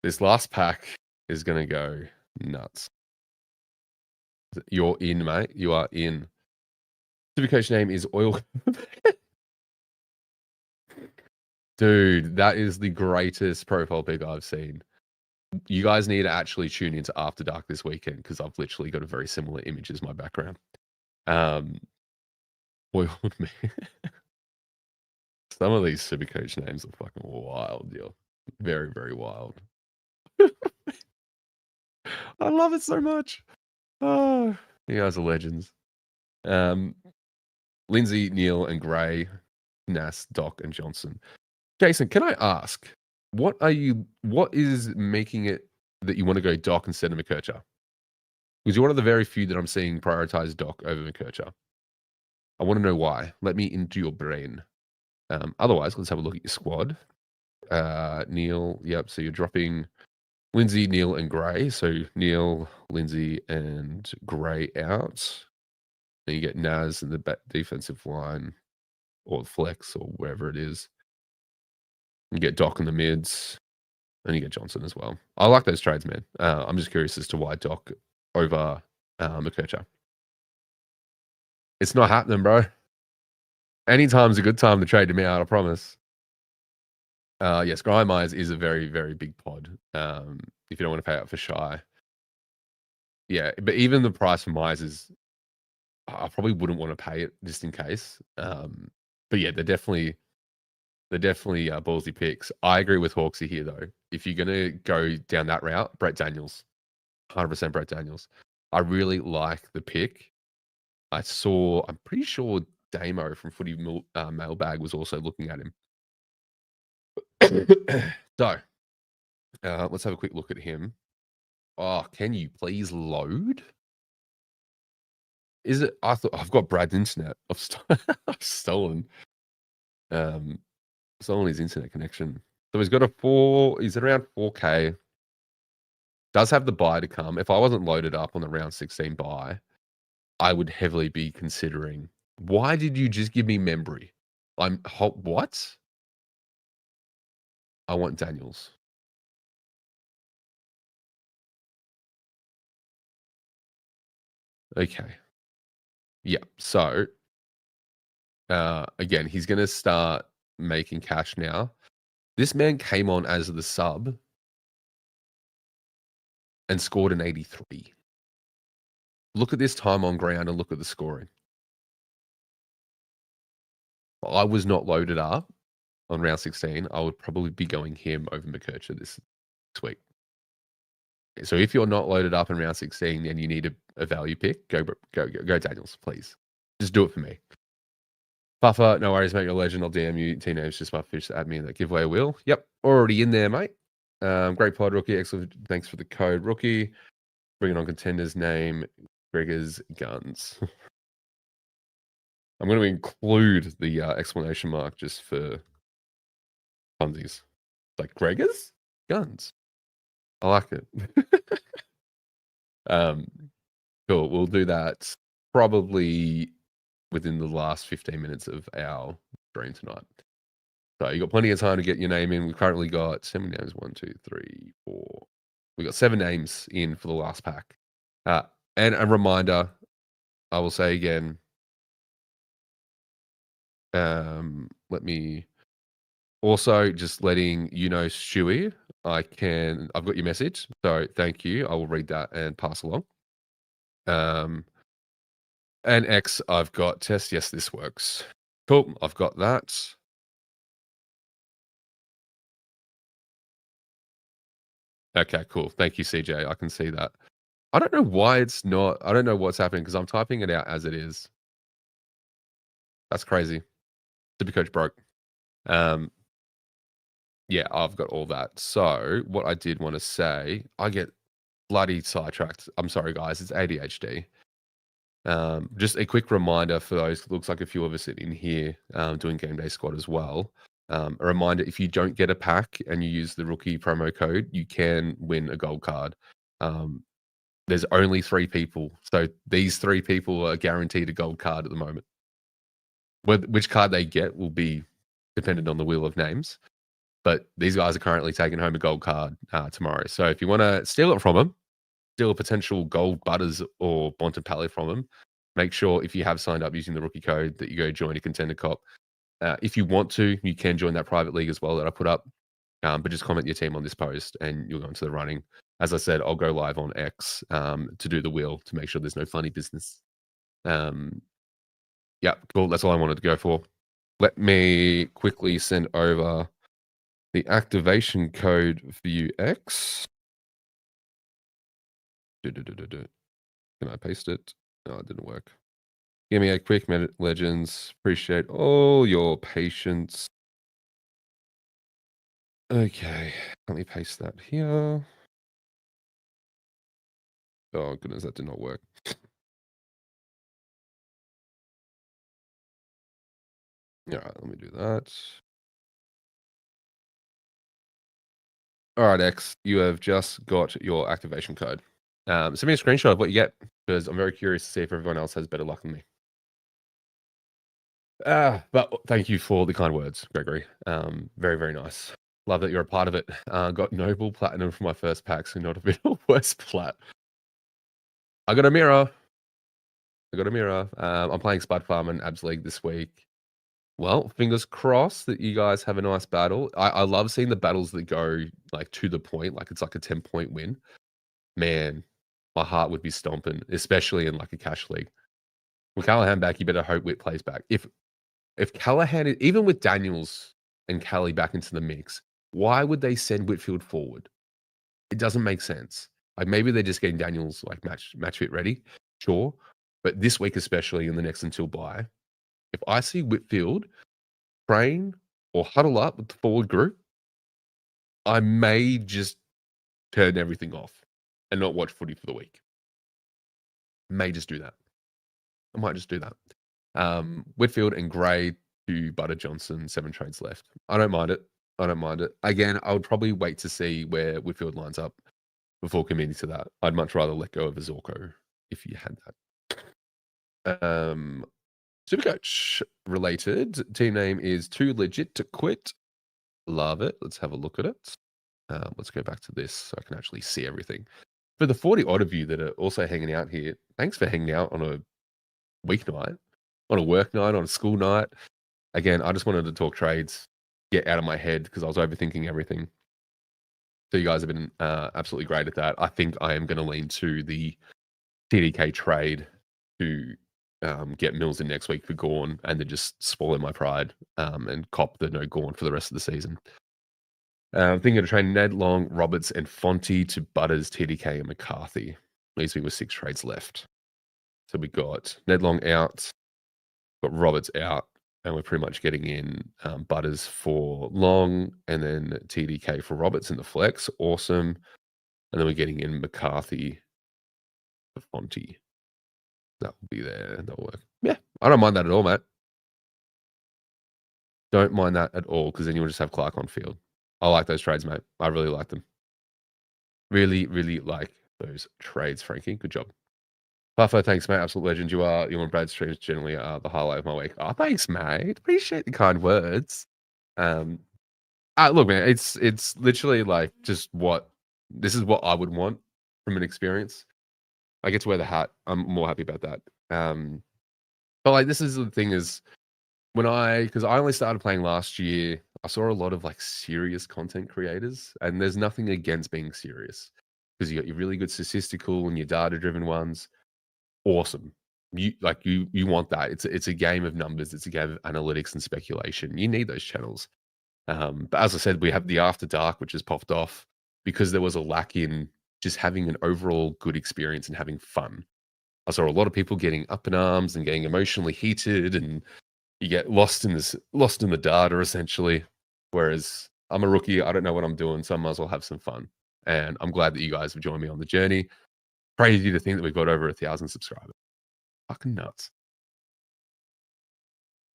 A: this last pack is gonna go nuts. You're in, mate. You are in. Supercoach name is Oil. Dude, that is the greatest profile pic I've seen. You guys need to actually tune into After Dark this weekend, because I've literally got a very similar image as my background. Oiled me. Some of these Supercoach names are fucking wild, yo. Very, very wild. I love it so much. Oh, you guys are legends. Lindsay, Neil, and Gray, Nass, Doc, and Johnson. Jason, can I ask, what is making it that you want to go Doc instead of McKercher? Because you're one of the very few that I'm seeing prioritize Doc over McKercher. I want to know why. Let me into your brain. Otherwise, let's have a look at your squad. Neil, yep. So you're dropping Lindsay, Neil, and Gray. So Neil, Lindsay, and Gray out. Then you get Naz in the defensive line, or flex, or wherever it is. You get Doc in the mids, and you get Johnson as well. I like those trades, man. I'm just curious as to why Doc over McKercher. It's not happening, bro. Anytime's a good time to trade him out, I promise. Yes, Grime Eyes is a very, very big pod. If you don't want to pay up for Shy. Yeah, but even the price for Myers is, I probably wouldn't want to pay it just in case. But yeah, they're definitely ballsy picks. I agree with Hawksy here, though. If you're going to go down that route, Brett Daniels. 100% Brett Daniels. I really like the pick. I'm pretty sure Damo from Footy Mailbag was also looking at him. So, let's have a quick look at him. Oh, can you please load? Is it? I thought I've got Brad's internet. I've stolen his internet connection. So he's got he's at around 4K. Does have the buy to come. If I wasn't loaded up on the round 16 buy, I would heavily be considering. Why did you just give me Membry? What? I want Daniels. Okay. Yeah. So, again, he's going to start making cash now. This man came on as the sub and scored an 83. Look at this time on ground and look at the scoring. I was not loaded up on round 16. I would probably be going him over McKercher this week. So if you're not loaded up in round 16 and you need a value pick, go Daniels, please. Just do it for me. Buffer, no worries, mate. You're a legend. I'll DM you. Tino's just my fish to add me in that giveaway wheel. Yep, already in there, mate. Great pod, Rookie. Excellent. Thanks for the code, Rookie. Bringing on contenders name, Gregor's Guns. I'm going to include the exclamation mark just for funsies. Like Gregor's Guns. I like it. Cool. We'll do that probably within the last 15 minutes of our stream tonight. So you got plenty of time to get your name in. We've currently got 7 names. 1, 2, 3, 4. We got 7 names in for the last pack. And a reminder, I will say again. Let me also just letting you know, Stewie, I've got your message. So thank you. I will read that and pass along. And X, I've got test. Yes, this works. Cool. I've got that. Okay, cool. Thank you, CJ. I can see that. I don't know why it's not. I don't know what's happening because I'm typing it out as it is. That's crazy. Supercoach broke. Um, yeah, I've got all that. So what I did want to say, I get bloody sidetracked. I'm sorry, guys. It's ADHD. Just a quick reminder for those, looks like a few of us in here doing game day squad as well. A reminder, if you don't get a pack and you use the rookie promo code, you can win a gold card. There's only 3 people. So these 3 people are guaranteed a gold card at the moment. Which card they get will be dependent on the wheel of names. But these guys are currently taking home a gold card tomorrow. So if you want to steal it from them, steal a potential gold butters or Bontempelli from them, make sure if you have signed up using the rookie code that you go join a contender cop. If you want to, you can join that private league as well that I put up. But just comment your team on this post and you'll go into the running. As I said, I'll go live on X to do the wheel to make sure there's no funny business. Yeah, cool. That's all I wanted to go for. Let me quickly send over the activation code for you, X. Can I paste it? No, it didn't work. Give me a quick minute, legends. Appreciate all your patience. Okay, let me paste that here. Oh, goodness, that did not work. All right, let me do that. All right, X, you have just got your activation code. Send me a screenshot of what you get because I'm very curious to see if everyone else has better luck than me. But thank you for the kind words, Gregory. Very, very nice. Love that you're a part of it. Got Noble Platinum for my first pack, so not a bit of worse plat. I got a mirror. I'm playing Spud Farm and Abs League this week. Well, fingers crossed that you guys have a nice battle. I love seeing the battles that go like to the point, like it's like a 10-point win. Man, my heart would be stomping, especially in like a cash league. With Callahan back, you better hope Whit plays back. If Callahan, even with Daniels and Kelly back into the mix, why would they send Whitfield forward? It doesn't make sense. Like maybe they're just getting Daniels like match fit ready, sure. But this week, especially in the next until bye, if I see Whitfield train or huddle up with the forward group, I may just turn everything off and not watch footy for the week. May just do that. I might just do that. Whitfield and Gray to Butter Johnson, 7 trades left. I don't mind it. Again, I would probably wait to see where Whitfield lines up before committing to that. I'd much rather let go of a Zorko if you had that. Supercoach related. Team name is Too Legit to Quit. Love it. Let's have a look at it. Let's go back to this so I can actually see everything. For the 40 odd of you that are also hanging out here, thanks for hanging out on a weeknight, on a work night, on a school night. Again, I just wanted to talk trades, get out of my head because I was overthinking everything. So you guys have been absolutely great at that. I think I am going to lean to the TDK trade to get Mills in next week for Gorn and then just swallow my pride and cop the no Gorn for the rest of the season. Thinking of trade Ned Long, Roberts, and Fonte to Butters, TDK, and McCarthy. Leaves me with 6 trades left. So we got Ned Long out, got Roberts out, and we're pretty much getting in Butters for Long and then TDK for Roberts in the flex. Awesome. And then we're getting in McCarthy for Fonte. That will be there. That'll work. Yeah, I don't mind that at all, mate. Don't mind that at all because then you'll just have Clark on field. I like those trades, mate. I really like them. Really, really like those trades, Frankie. Good job. Buffo, thanks, mate. Absolute legend. You and Brad's streams generally are the highlight of my week. Oh, thanks, mate. Appreciate the kind words. Look, man, it's literally like just this is what I would want from an experience. I get to wear the hat. I'm more happy about that. But like this is the thing is because I only started playing last year, I saw a lot of like serious content creators, and there's nothing against being serious because you got your really good statistical and your data-driven ones. Awesome. You want that. It's a game of numbers. It's a game of analytics and speculation. You need those channels. But as I said, we have the After Dark, which has popped off because there was a lack in just having an overall good experience and having fun. I saw a lot of people getting up in arms and getting emotionally heated and you get lost in the data essentially. Whereas I'm a rookie, I don't know what I'm doing, so I might as well have some fun. And I'm glad that you guys have joined me on the journey. Crazy to think that we've got over 1,000 subscribers. Fucking nuts.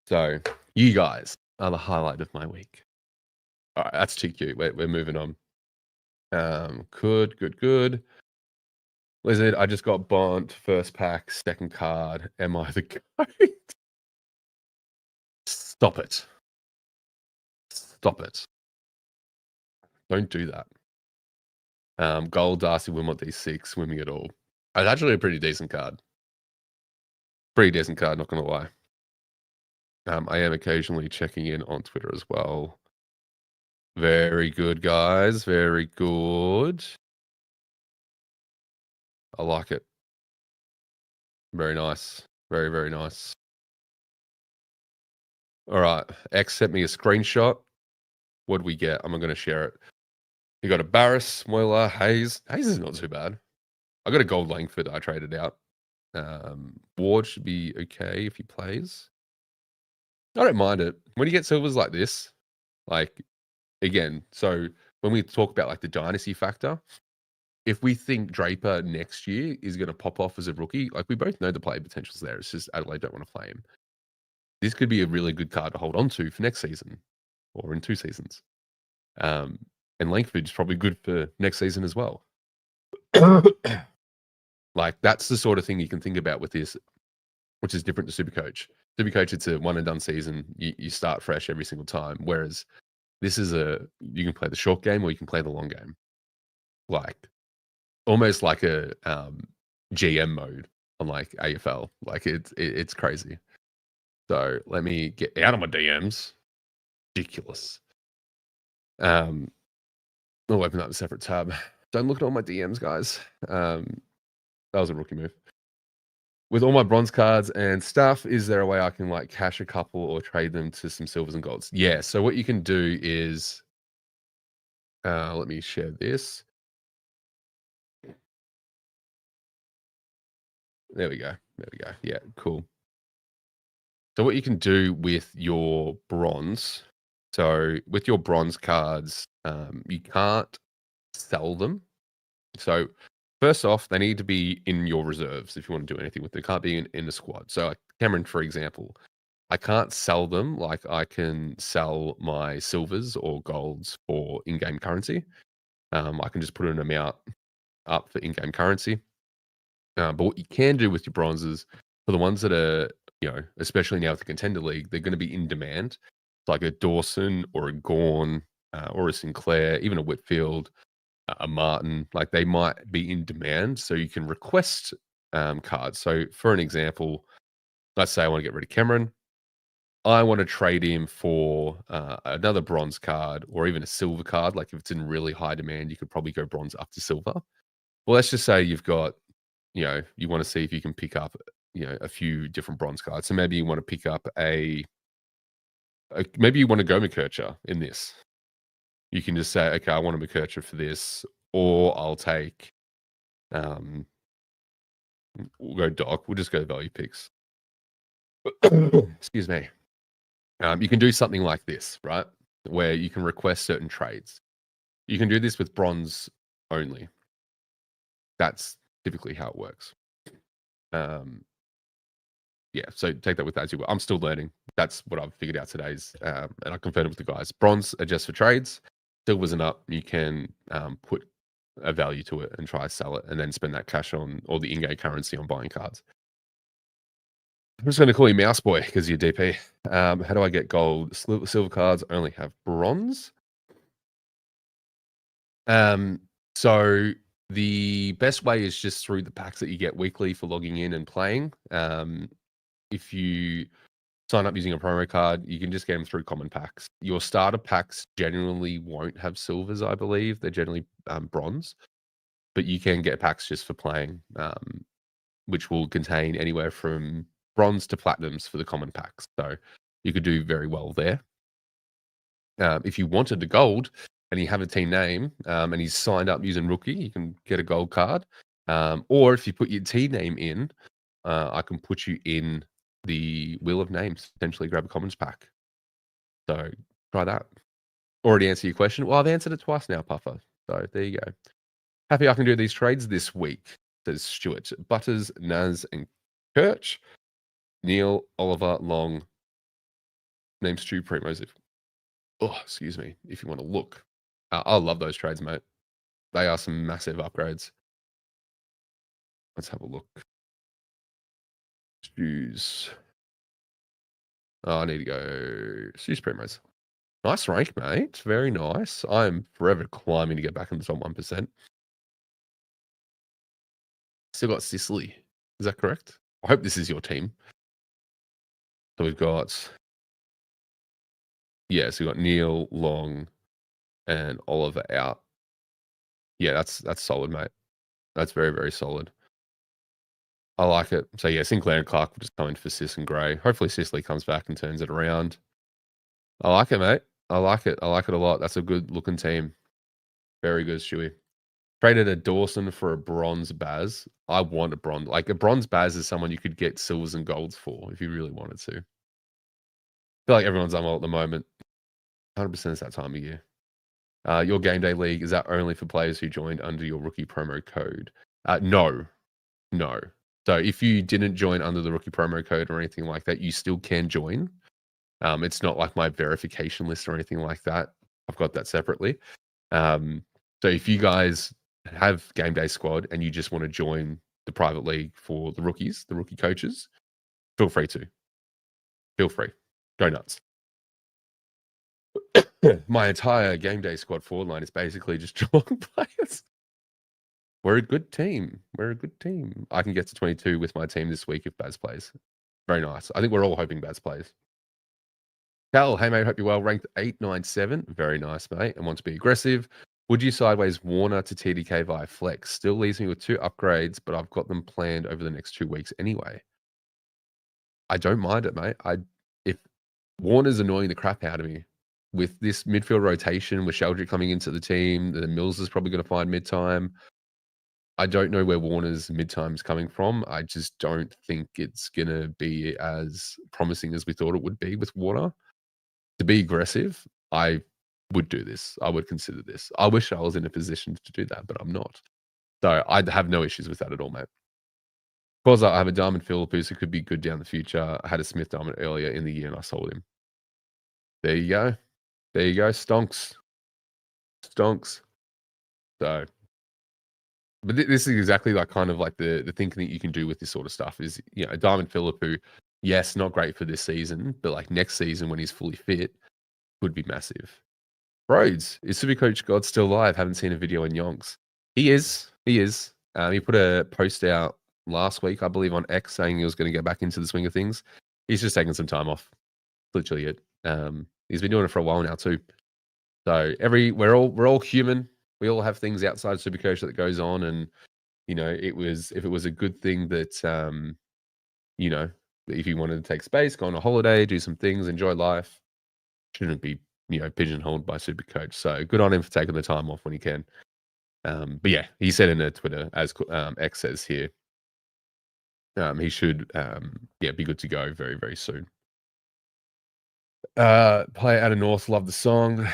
A: So you guys are the highlight of my week. All right, that's too cute. We're moving on. Good. Lizard, I just got Bont, first pack, second card. Am I the goat? Stop it. Stop it. Don't do that. Gold, Darcy, Wilmot, D6, swimming it all. It's actually a pretty decent card. Pretty decent card, not going to lie. I am occasionally checking in on Twitter as well. Very good, guys. Very good. I like it. Very nice. Very, very nice. All right. X sent me a screenshot. What do we get? I'm going to share it. You got a Barris, Moyler, Hayes. Hayes is not too bad. I got a gold Langford I traded out. Ward should be okay if he plays. I don't mind it. When you get silvers like this, like, again, so when we talk about like the dynasty factor, if we think Draper next year is going to pop off as a rookie, like we both know the play potential's there. It's just Adelaide don't want to play him. This could be a really good card to hold on to for next season or in 2 seasons. And Langford's probably good for next season as well. Like that's the sort of thing you can think about with this, which is different to Supercoach. Supercoach, it's a one and done season. You start fresh every single time. Whereas this is you can play the short game or you can play the long game. Like almost like a GM mode on like AFL. Like it's crazy. So let me get out of my DMs. Ridiculous. I'll open up a separate tab. Don't look at all my DMs, guys. That was a rookie move. With all my bronze cards and stuff, is there a way I can like cash a couple or trade them to some silvers and golds? Yeah. So what you can do is, let me share this. There we go. Yeah, cool. So what you can do with your bronze, so with your bronze cards, you can't sell them. So first off, they need to be in your reserves if you want to do anything with them. They can't be in the squad. So like Cameron, for example, I can't sell them like I can sell my silvers or golds for in-game currency. I can just put an amount up for in-game currency. But what you can do with your bronzes, for the ones that are, especially now with the Contender League, they're going to be in demand. Like a Dawson or a Gawn or a Sinclair, even a Whitfield, a Martin, like they might be in demand. So you can request cards. So for an example, let's say I want to get rid of Cameron. I want to trade him for another bronze card or even a silver card. Like if it's in really high demand, you could probably go bronze up to silver. Well, let's just say you've got, you want to see if you can pick up, a few different bronze cards. So maybe you want to pick up maybe you want to go McKercher in this. You can just say, okay, I want a McKercher for this, or I'll take, we'll go Doc. We'll just go value picks. Excuse me. You can do something like this, right? Where you can request certain trades. You can do this with bronze only. That's typically how it works. Yeah, so take that with that as well. I'm still learning. That's what I've figured out today. And I confirmed it with the guys. Bronze are just for trades. Silvers and up, you can put a value to it and try to sell it and then spend that cash on all the in-game currency on buying cards. I'm just going to call you Mouse Boy because you're DP. How do I get gold? Silver cards only have bronze. So the best way is just through the packs that you get weekly for logging in and playing. If you sign up using a promo card, you can just get them through common packs. Your starter packs generally won't have silvers, I believe. They're generally bronze. But you can get packs just for playing, which will contain anywhere from bronze to platinums for the common packs. So you could do very well there. If you wanted the gold and you have a team name and he's signed up using rookie, you can get a gold card. Or if you put your team name in, I can put you in the Wheel of Names, potentially grab a Commons pack. So try that. Already answered your question. Well, I've answered it twice now, Puffer. So there you go. Happy I can do these trades this week, says Stuart. Butters, Naz, and Kirch. Neil, Oliver, Long. Name Stu Primos. Excuse me. If you want to look. I love those trades, mate. They are some massive upgrades. Let's have a look. Stu's. Oh, I need to go Stu's Primos. Nice rank, mate. Very nice. I'm forever climbing to get back in the top 1%. Still got Sicily. Is that correct? I hope this is your team. So we've got, so we've got Neil, Long, and Oliver out. Yeah, that's solid, mate. That's very, very solid. I like it. So yeah, Sinclair and Clark will just come in for Sis and Gray. Hopefully Sicily comes back and turns it around. I like it, mate. I like it. I like it a lot. That's a good looking team. Very good, Stewie. Traded a Dawson for a bronze Baz. I want a bronze. Like a bronze Baz is someone you could get silvers and golds for if you really wanted to. I feel like everyone's unwell at the moment. 100% is that time of year. Your game day league, is that only for players who joined under your rookie promo code? No. So if you didn't join under the rookie promo code or anything like that, you still can join. It's not like my verification list or anything like that. I've got that separately. So if you guys have game day squad and you just want to join the private league for the rookies, the rookie coaches, feel free to. Feel free. Go nuts. My entire game day squad forward line is basically just drawing players. We're a good team. I can get to 22 with my team this week if Baz plays. Very nice. I think we're all hoping Baz plays. Cal, hey mate, hope you're well. Ranked 897. Very nice, mate. And want to be aggressive. Would you sideways Warner to TDK via flex? Still leaves me with 2 upgrades, but I've got them planned over the next 2 weeks anyway. I don't mind it, mate. If Warner's annoying the crap out of me with this midfield rotation, with Sheldrick coming into the team, the Mills is probably going to find mid-time. I don't know where Warner's mid-time is coming from. I just don't think it's going to be as promising as we thought it would be with Warner. To be aggressive, I would do this. I would consider this. I wish I was in a position to do that, but I'm not. So I'd have no issues with that at all, mate. Of course, I have a Diamond Philippus who could be good down the future. I had a Smith Diamond earlier in the year and I sold him. There you go. Stonks. So, but this is exactly like kind of like the thinking that you can do with this sort of stuff is, a Diamond Philippus, yes, not great for this season, but like next season when he's fully fit, would be massive. Rhodes, is Supercoach God still alive? Haven't seen a video in yonks. He is. He put a post out last week, I believe, on X saying he was going to get back into the swing of things. He's just taking some time off. Literally it. He's been doing it for a while now too. So we're all human. We all have things outside Supercoach that goes on, and if it was a good thing that if you wanted to take space, go on a holiday, do some things, enjoy life, shouldn't be pigeonholed by Supercoach. So good on him for taking the time off when he can. But yeah, he said in a Twitter, as X says here, he should be good to go very, very soon. Play out of North, love the song.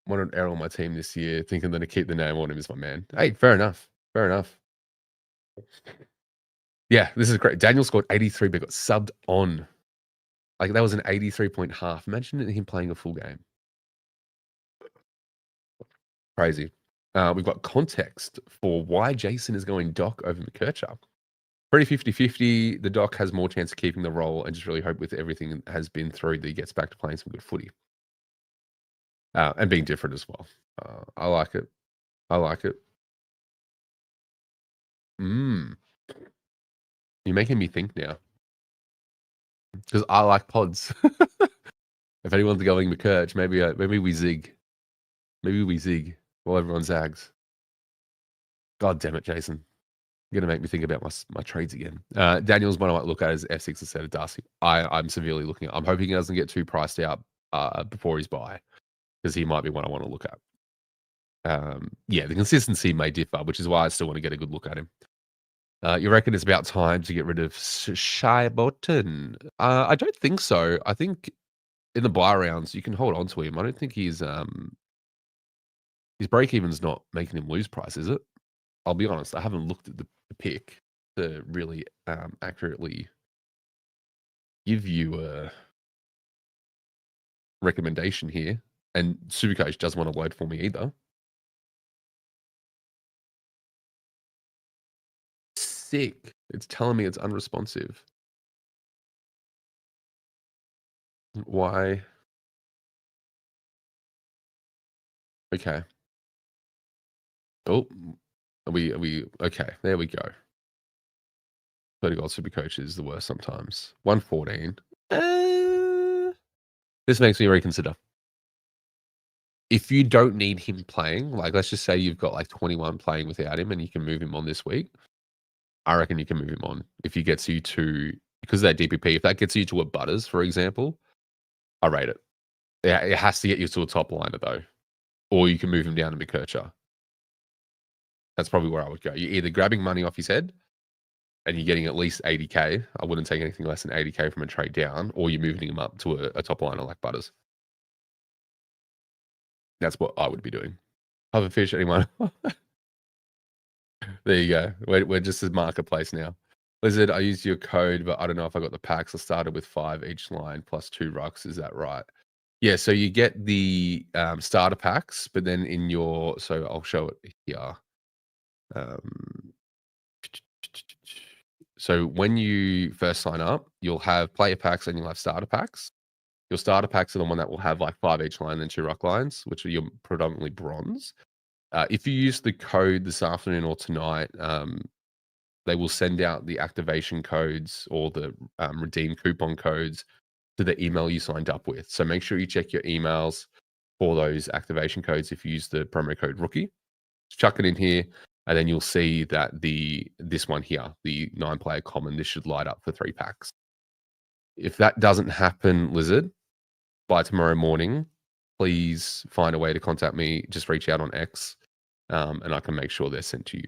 A: Wanted Errol on my team this year, thinking that to keep the name on him is my man. Hey, fair enough. Yeah, this is great. Daniel scored 83, but got subbed on. Like that was an 83-point half. Imagine him playing a full game. Crazy. We've got context for why Jason is going Doc over McKercher. Pretty 50-50. The Doc has more chance of keeping the role and just really hope with everything that has been through that he gets back to playing some good footy. And being different as well. I like it. You're making me think now. Because I like pods. If anyone's going McKerch, maybe we zig. Maybe we zig while everyone zags. God damn it, Jason. You're going to make me think about my trades again. Daniel's one I might look at as F6 instead of Darcy. I'm severely looking at. I'm hoping he doesn't get too priced out before he's buy, because he might be one I want to look at. The consistency may differ, which is why I still want to get a good look at him. You reckon it's about time to get rid of Shy Button? I don't think so. I think in the buy rounds you can hold on to him. I don't think his break even's not making him lose price, is it? I'll be honest. I haven't looked at the pick to really accurately give you a recommendation here. And Supercoach doesn't want to load for me either. Sick. It's telling me it's unresponsive. Why? Okay. Oh, are we okay, there we go. 30 gold Supercoach is the worst sometimes. 114. This makes me reconsider. If you don't need him playing, like let's just say you've got like 21 playing without him and you can move him on this week, I reckon you can move him on. If he gets you to, because of that DPP, if that gets you to a Butters, for example, I rate it. Yeah, it has to get you to a top liner though. Or you can move him down to McKercher. That's probably where I would go. You're either grabbing money off his head and you're getting at least 80K. I wouldn't take anything less than 80K from a trade down, or you're moving him up to a top liner like Butters. That's what I would be doing. Have a fish, anyone? There you go. We're just a marketplace now. Lizard, I used your code, but I don't know if I got the packs. I started with 5 each line plus 2 rucks. Is that right? Yeah, so you get the starter packs, but then in your, so I'll show it here. So when you first sign up, you'll have player packs and you'll have starter packs. Your starter packs are the one that will have like 5 each line and 2 ruck lines, which are your predominantly bronze. If you use the code this afternoon or tonight, they will send out the activation codes or the redeem coupon codes to the email you signed up with. So make sure you check your emails for those activation codes if you use the promo code rookie. Just chuck it in here, and then you'll see that this one here, the 9-player common, this should light up for 3 packs. If that doesn't happen, Lizard, by tomorrow morning, please find a way to contact me. Just reach out on X, and I can make sure they're sent to you.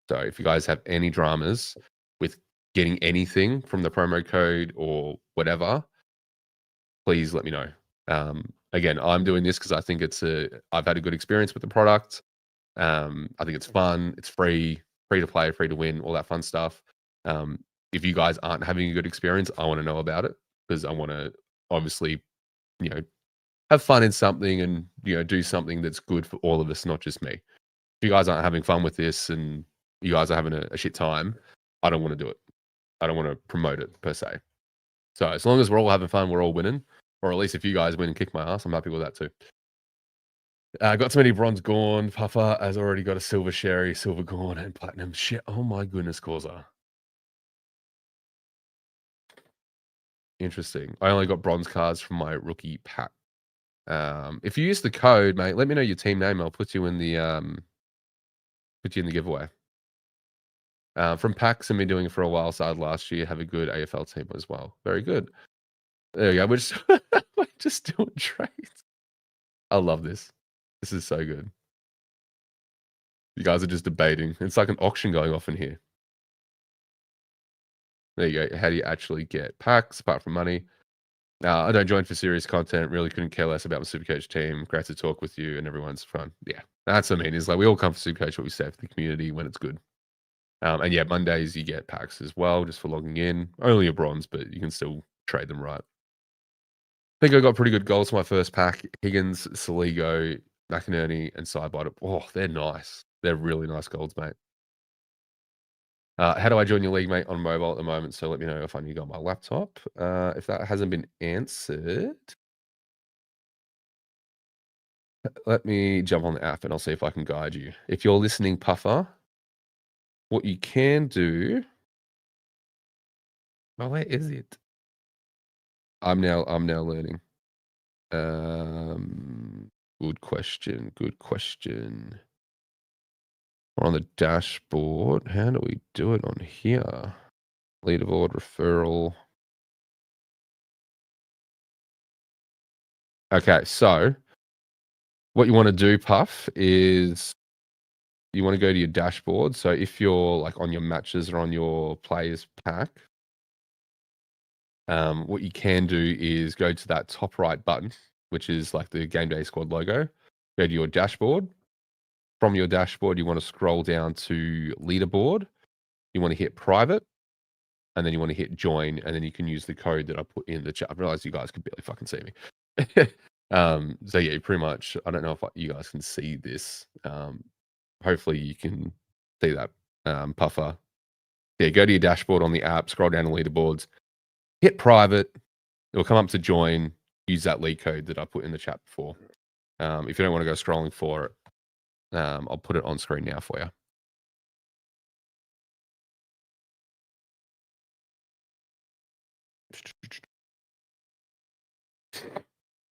A: So if you guys have any dramas with getting anything from the promo code or whatever, please let me know. Again, I'm doing this because I think I've had a good experience with the product. I think it's fun, it's free to play, free to win, all that fun stuff. If you guys aren't having a good experience, I want to know about it because I want to obviously, have fun in something and, do something that's good for all of us, not just me. If you guys aren't having fun with this and you guys are having a shit time, I don't want to do it. I don't want to promote it per se. So as long as we're all having fun, we're all winning. Or at least if you guys win and kick my ass, I'm happy with that too. Got so many bronze Gorn. Puffer has already got a silver Sherry, silver Gorn, and platinum shit. Oh my goodness, Causa. Interesting. I only got bronze cards from my rookie pack. If you use the code, mate, let me know your team name. I'll put you in the giveaway. From packs and been doing it for a while. Started last year. Have a good AFL team as well. Very good. There we go. We're just doing trades. I love this. This is so good. You guys are just debating. It's like an auction going off in here. There you go. How do you actually get packs apart from money? I don't join for serious content. Really couldn't care less about my Supercoach team. Great to talk with you and everyone's fun. Yeah, that's what I mean. Is like we all come for Supercoach, but we stay for the community when it's good. And yeah, Mondays you get packs as well, just for logging in. Only a bronze, but you can still trade them right. I think I got pretty good goals for my first pack. Higgins, Saligo, McInerney, and Sidebottom. Oh, they're nice. They're really nice golds, mate. How do I join your league, mate, on mobile at the moment? So let me know if I need to go on my laptop. If that hasn't been answered, let me jump on the app and I'll see if I can guide you. If you're listening, Puffer, what you can do. Oh, where is it? I'm now learning. Good question. Good question. We're on the dashboard. How do we do it on here? Leaderboard, referral. Okay, so what you want to do, Puff, is you want to go to your dashboard. So if you're like on your matches or on your players pack, what you can do is go to that top right button, which is like the game day squad logo. Go to your dashboard. From your dashboard, you want to scroll down to leaderboard. You want to hit private, and then you want to hit join, and then you can use the code that I put in the chat. I realize you guys can barely fucking see me. So yeah, pretty much. I don't know if you guys can see this. Hopefully you can see that puffer. Yeah, go to your dashboard on the app, scroll down to leaderboards, hit private. It'll come up to join. Use that lead code that I put in the chat before. If you don't want to go scrolling for it, I'll put it on screen now for you.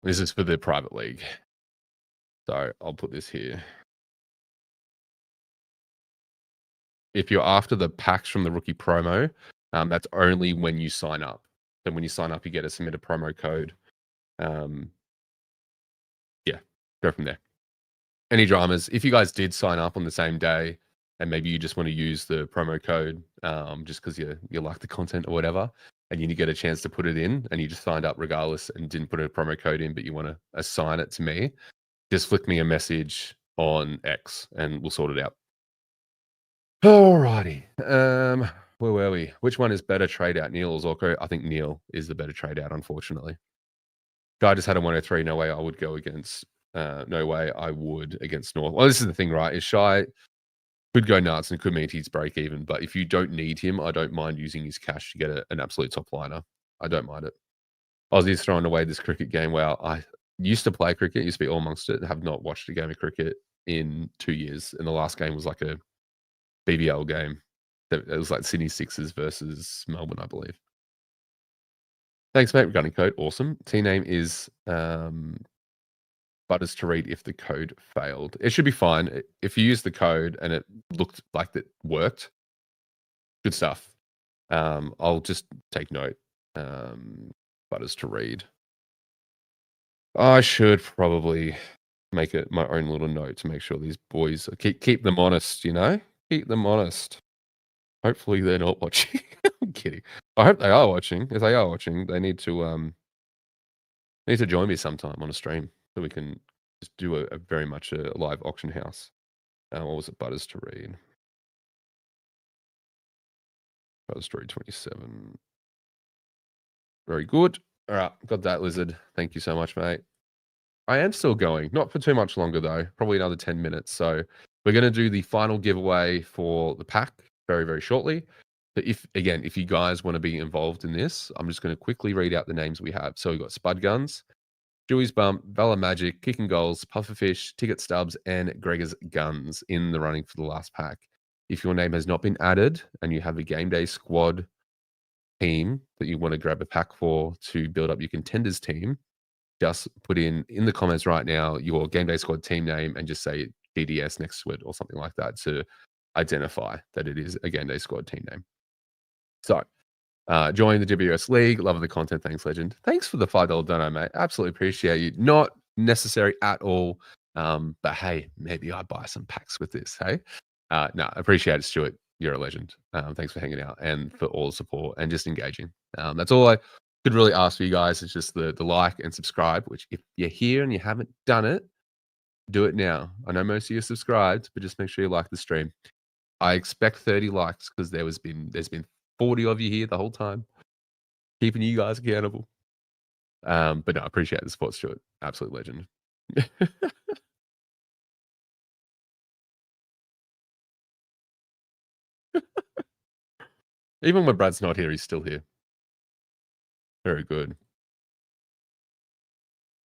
A: This is for the private league. So I'll put this here. If you're after the packs from the rookie promo, that's only when you sign up. So when you sign up, you get to submit a promo code. Yeah, go from there. Any dramas? If you guys did sign up on the same day, and maybe you just want to use the promo code just because you like the content or whatever, and you get a chance to put it in, and you just signed up regardless and didn't put a promo code in, but you want to assign it to me, just flick me a message on X and we'll sort it out. Alrighty. Where were we? Which one is better trade out, Neil or Zorko? I think Neil is the better trade out, unfortunately. Guy just had a 103. No way I would go against. No way I would against North. Well, this is the thing, right? Is Shy could go nuts and could mean he's break even, but if you don't need him, I don't mind using his cash to get an absolute top liner. I don't mind it. Aussie's throwing away this cricket game. Wow, I used to play cricket, used to be all amongst it, and have not watched a game of cricket in 2 years. And the last game was like a BBL game. It was like Sydney Sixers versus Melbourne, I believe. Thanks, mate. Regarding code, awesome. Team name is Butters to read if the code failed. It should be fine. If you use the code and it looked like that worked, good stuff. I'll just take note. Butters to read. I should probably make it my own little note to make sure these boys keep them honest, you know? Keep them honest. Hopefully they're not watching. I'm kidding. I hope they are watching. If they are watching, they need to join me sometime on a stream so we can just do a very much a live auction house. What was it? Butters to read. Butters to read 27. Very good. All right, got that, Lizard. Thank you so much, mate. I am still going. Not for too much longer, though. Probably another 10 minutes. So we're going to do the final giveaway for the pack very, very shortly. But if you guys want to be involved in this, I'm just going to quickly read out the names we have. So we've got Spud Guns, Dewey's Bump, Valor Magic, Kicking Goals, Pufferfish, Ticket Stubs, and Gregor's Guns in the running for the last pack. If your name has not been added and you have a game day squad team that you want to grab a pack for to build up your contenders team, just put in the comments right now your game day squad team name and just say DDS next to it or something like that to identify that it is a game day squad team name. So join the WS League. Love the content. Thanks, legend. Thanks for the $5 dono, mate. Absolutely appreciate you. Not necessary at all. But hey, maybe I buy some packs with this. Hey, no, appreciate it, Stuart. You're a legend. Thanks for hanging out and for all the support and just engaging. That's all I could really ask for you guys. It's just the like and subscribe, which if you're here and you haven't done it, do it now. I know most of you are subscribed, but just make sure you like the stream. I expect 30 likes because there's been 40 of you here the whole time, keeping you guys accountable. But no, I appreciate the support, Stuart. Absolute legend. Even when Brad's not here, he's still here. Very good.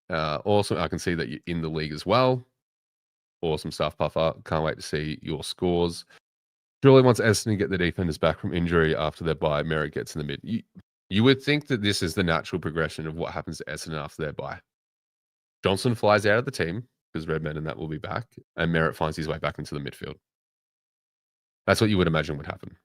A: Awesome. I can see that you're in the league as well. Awesome stuff, Puffer. Can't wait to see your scores. Julie wants Essendon to get the defenders back from injury after their bye. Merritt gets in the mid. You would think that this is the natural progression of what happens to Essendon after their bye. Johnson flies out of the team because Redman and that will be back, and Merritt finds his way back into the midfield. That's what you would imagine would happen.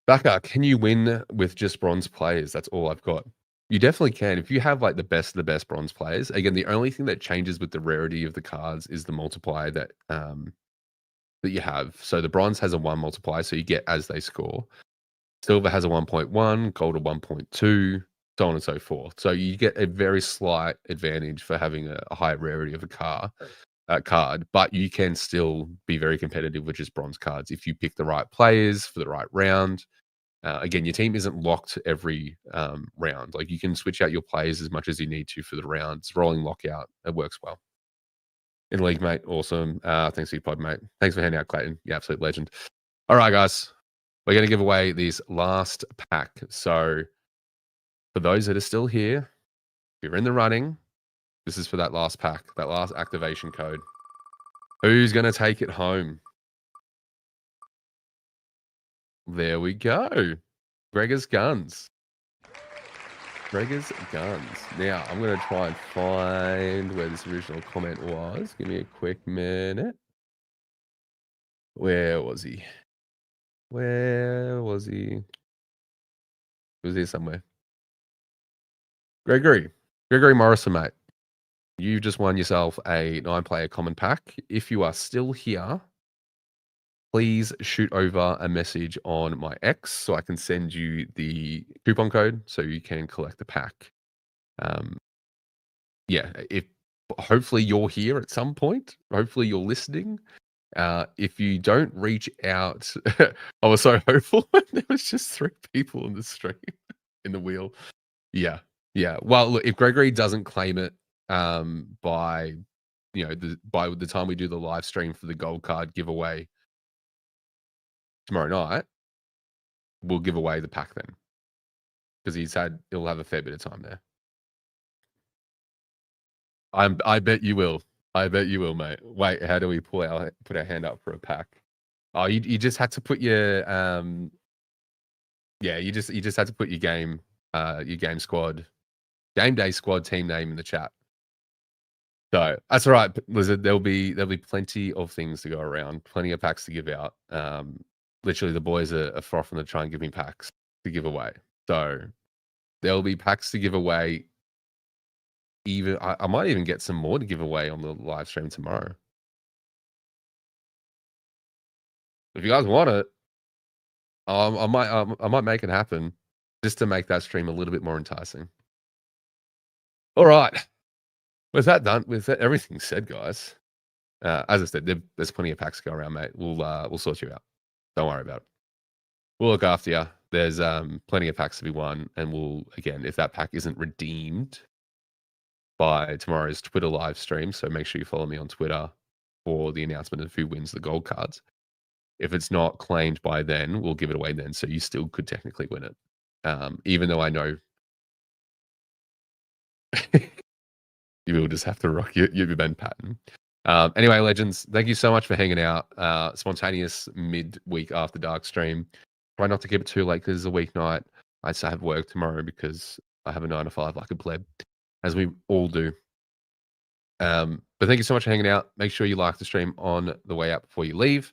A: Baka, can you win with just bronze players? That's all I've got. You definitely can. If you have like the best of the best bronze players, again, the only thing that changes with the rarity of the cards is the multiplier that you have. So the bronze has a 1 multiplier, so you get as they score. Silver has a 1.1, gold a 1.2, so on and so forth. So you get a very slight advantage for having a high rarity of a card, but you can still be very competitive with just bronze cards if you pick the right players for the right round. Again, your team isn't locked every round. Like you can switch out your players as much as you need to for the rounds. Rolling lockout, it works well. In league, mate. Awesome. Thanks for your pod, mate. Thanks for handing out, Clayton. You absolute legend. All right, guys. We're going to give away this last pack. So for those that are still here, if you're in the running, this is for that last pack, that last activation code. Who's going to take it home? There we go. Gregor's Guns. Gregor's Guns. Now, I'm going to try and find where this original comment was. Give me a quick minute. Where was he? Where was he? He was here somewhere. Gregory Morrison, mate. You just won yourself a 9-player common pack. If you are still here, please shoot over a message on my X so I can send you the coupon code so you can collect the pack. Yeah, if hopefully you're here at some point. Hopefully you're listening. If you don't reach out, I was so hopeful. There was just 3 people in the stream in the wheel. Yeah. Well, look, if Gregory doesn't claim it by the time we do the live stream for the gold card giveaway tomorrow night, we'll give away the pack then, because he'll have a fair bit of time there. I bet you will. I bet you will, mate. Wait, how do we put our hand up for a pack? Oh, you just had to put your you just had to put your game squad, game day squad team name in the chat. So that's all right, Lizard. There'll be plenty of things to go around, plenty of packs to give out. Literally, the boys are frothing to try and give me packs to give away. So there'll be packs to give away. Even I might even get some more to give away on the live stream tomorrow. If you guys want it, I might make it happen just to make that stream a little bit more enticing. All right. With that done, with that, everything said, guys, as I said, there's plenty of packs to go around, mate. We'll sort you out. Don't worry about it. We'll look after you. There's plenty of packs to be won, and we'll, again, if that pack isn't redeemed by tomorrow's Twitter live stream, so make sure you follow me on Twitter for the announcement of who wins the gold cards. If it's not claimed by then, we'll give it away then, so you still could technically win it. Even though I know you will just have to rock your Ben pattern. Anyway, legends, thank you so much for hanging out. Spontaneous mid-week after dark stream. Try not to keep it too late because it's a weeknight. I still have work tomorrow because I have a 9 to 5 like a pleb, as we all do. But thank you so much for hanging out. Make sure you like the stream on the way out before you leave.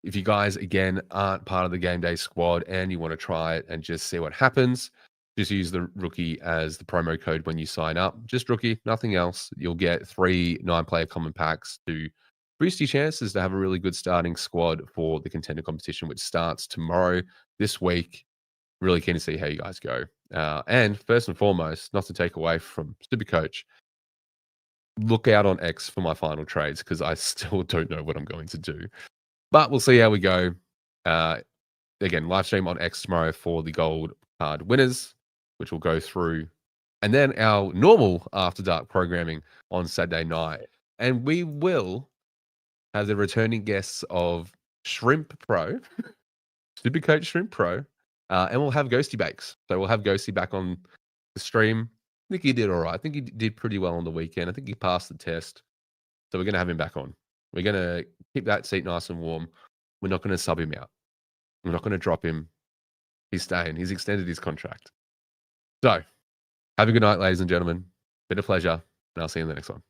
A: If you guys, again, aren't part of the game day squad and you want to try it and just see what happens, just use the rookie as the promo code when you sign up. Just rookie, nothing else. You'll get 3 9-player common packs to boost your chances to have a really good starting squad for the contender competition, which starts tomorrow this week. Really keen to see how you guys go. And first and foremost, not to take away from Supercoach, look out on X for my final trades because I still don't know what I'm going to do. But we'll see how we go. Again, live stream on X tomorrow for the gold card winners, which will go through. And then our normal After Dark programming on Saturday night. And we will have the returning guests of Shrimp Pro, Supercoach Shrimp Pro, and we'll have Ghosty Bakes. So we'll have Ghosty back on the stream. I think he did all right. I think he did pretty well on the weekend. I think he passed the test. So we're going to have him back on. We're going to keep that seat nice and warm. We're not going to sub him out. We're not going to drop him. He's staying. He's extended his contract. So have a good night, ladies and gentlemen. Been a pleasure. And I'll see you in the next one.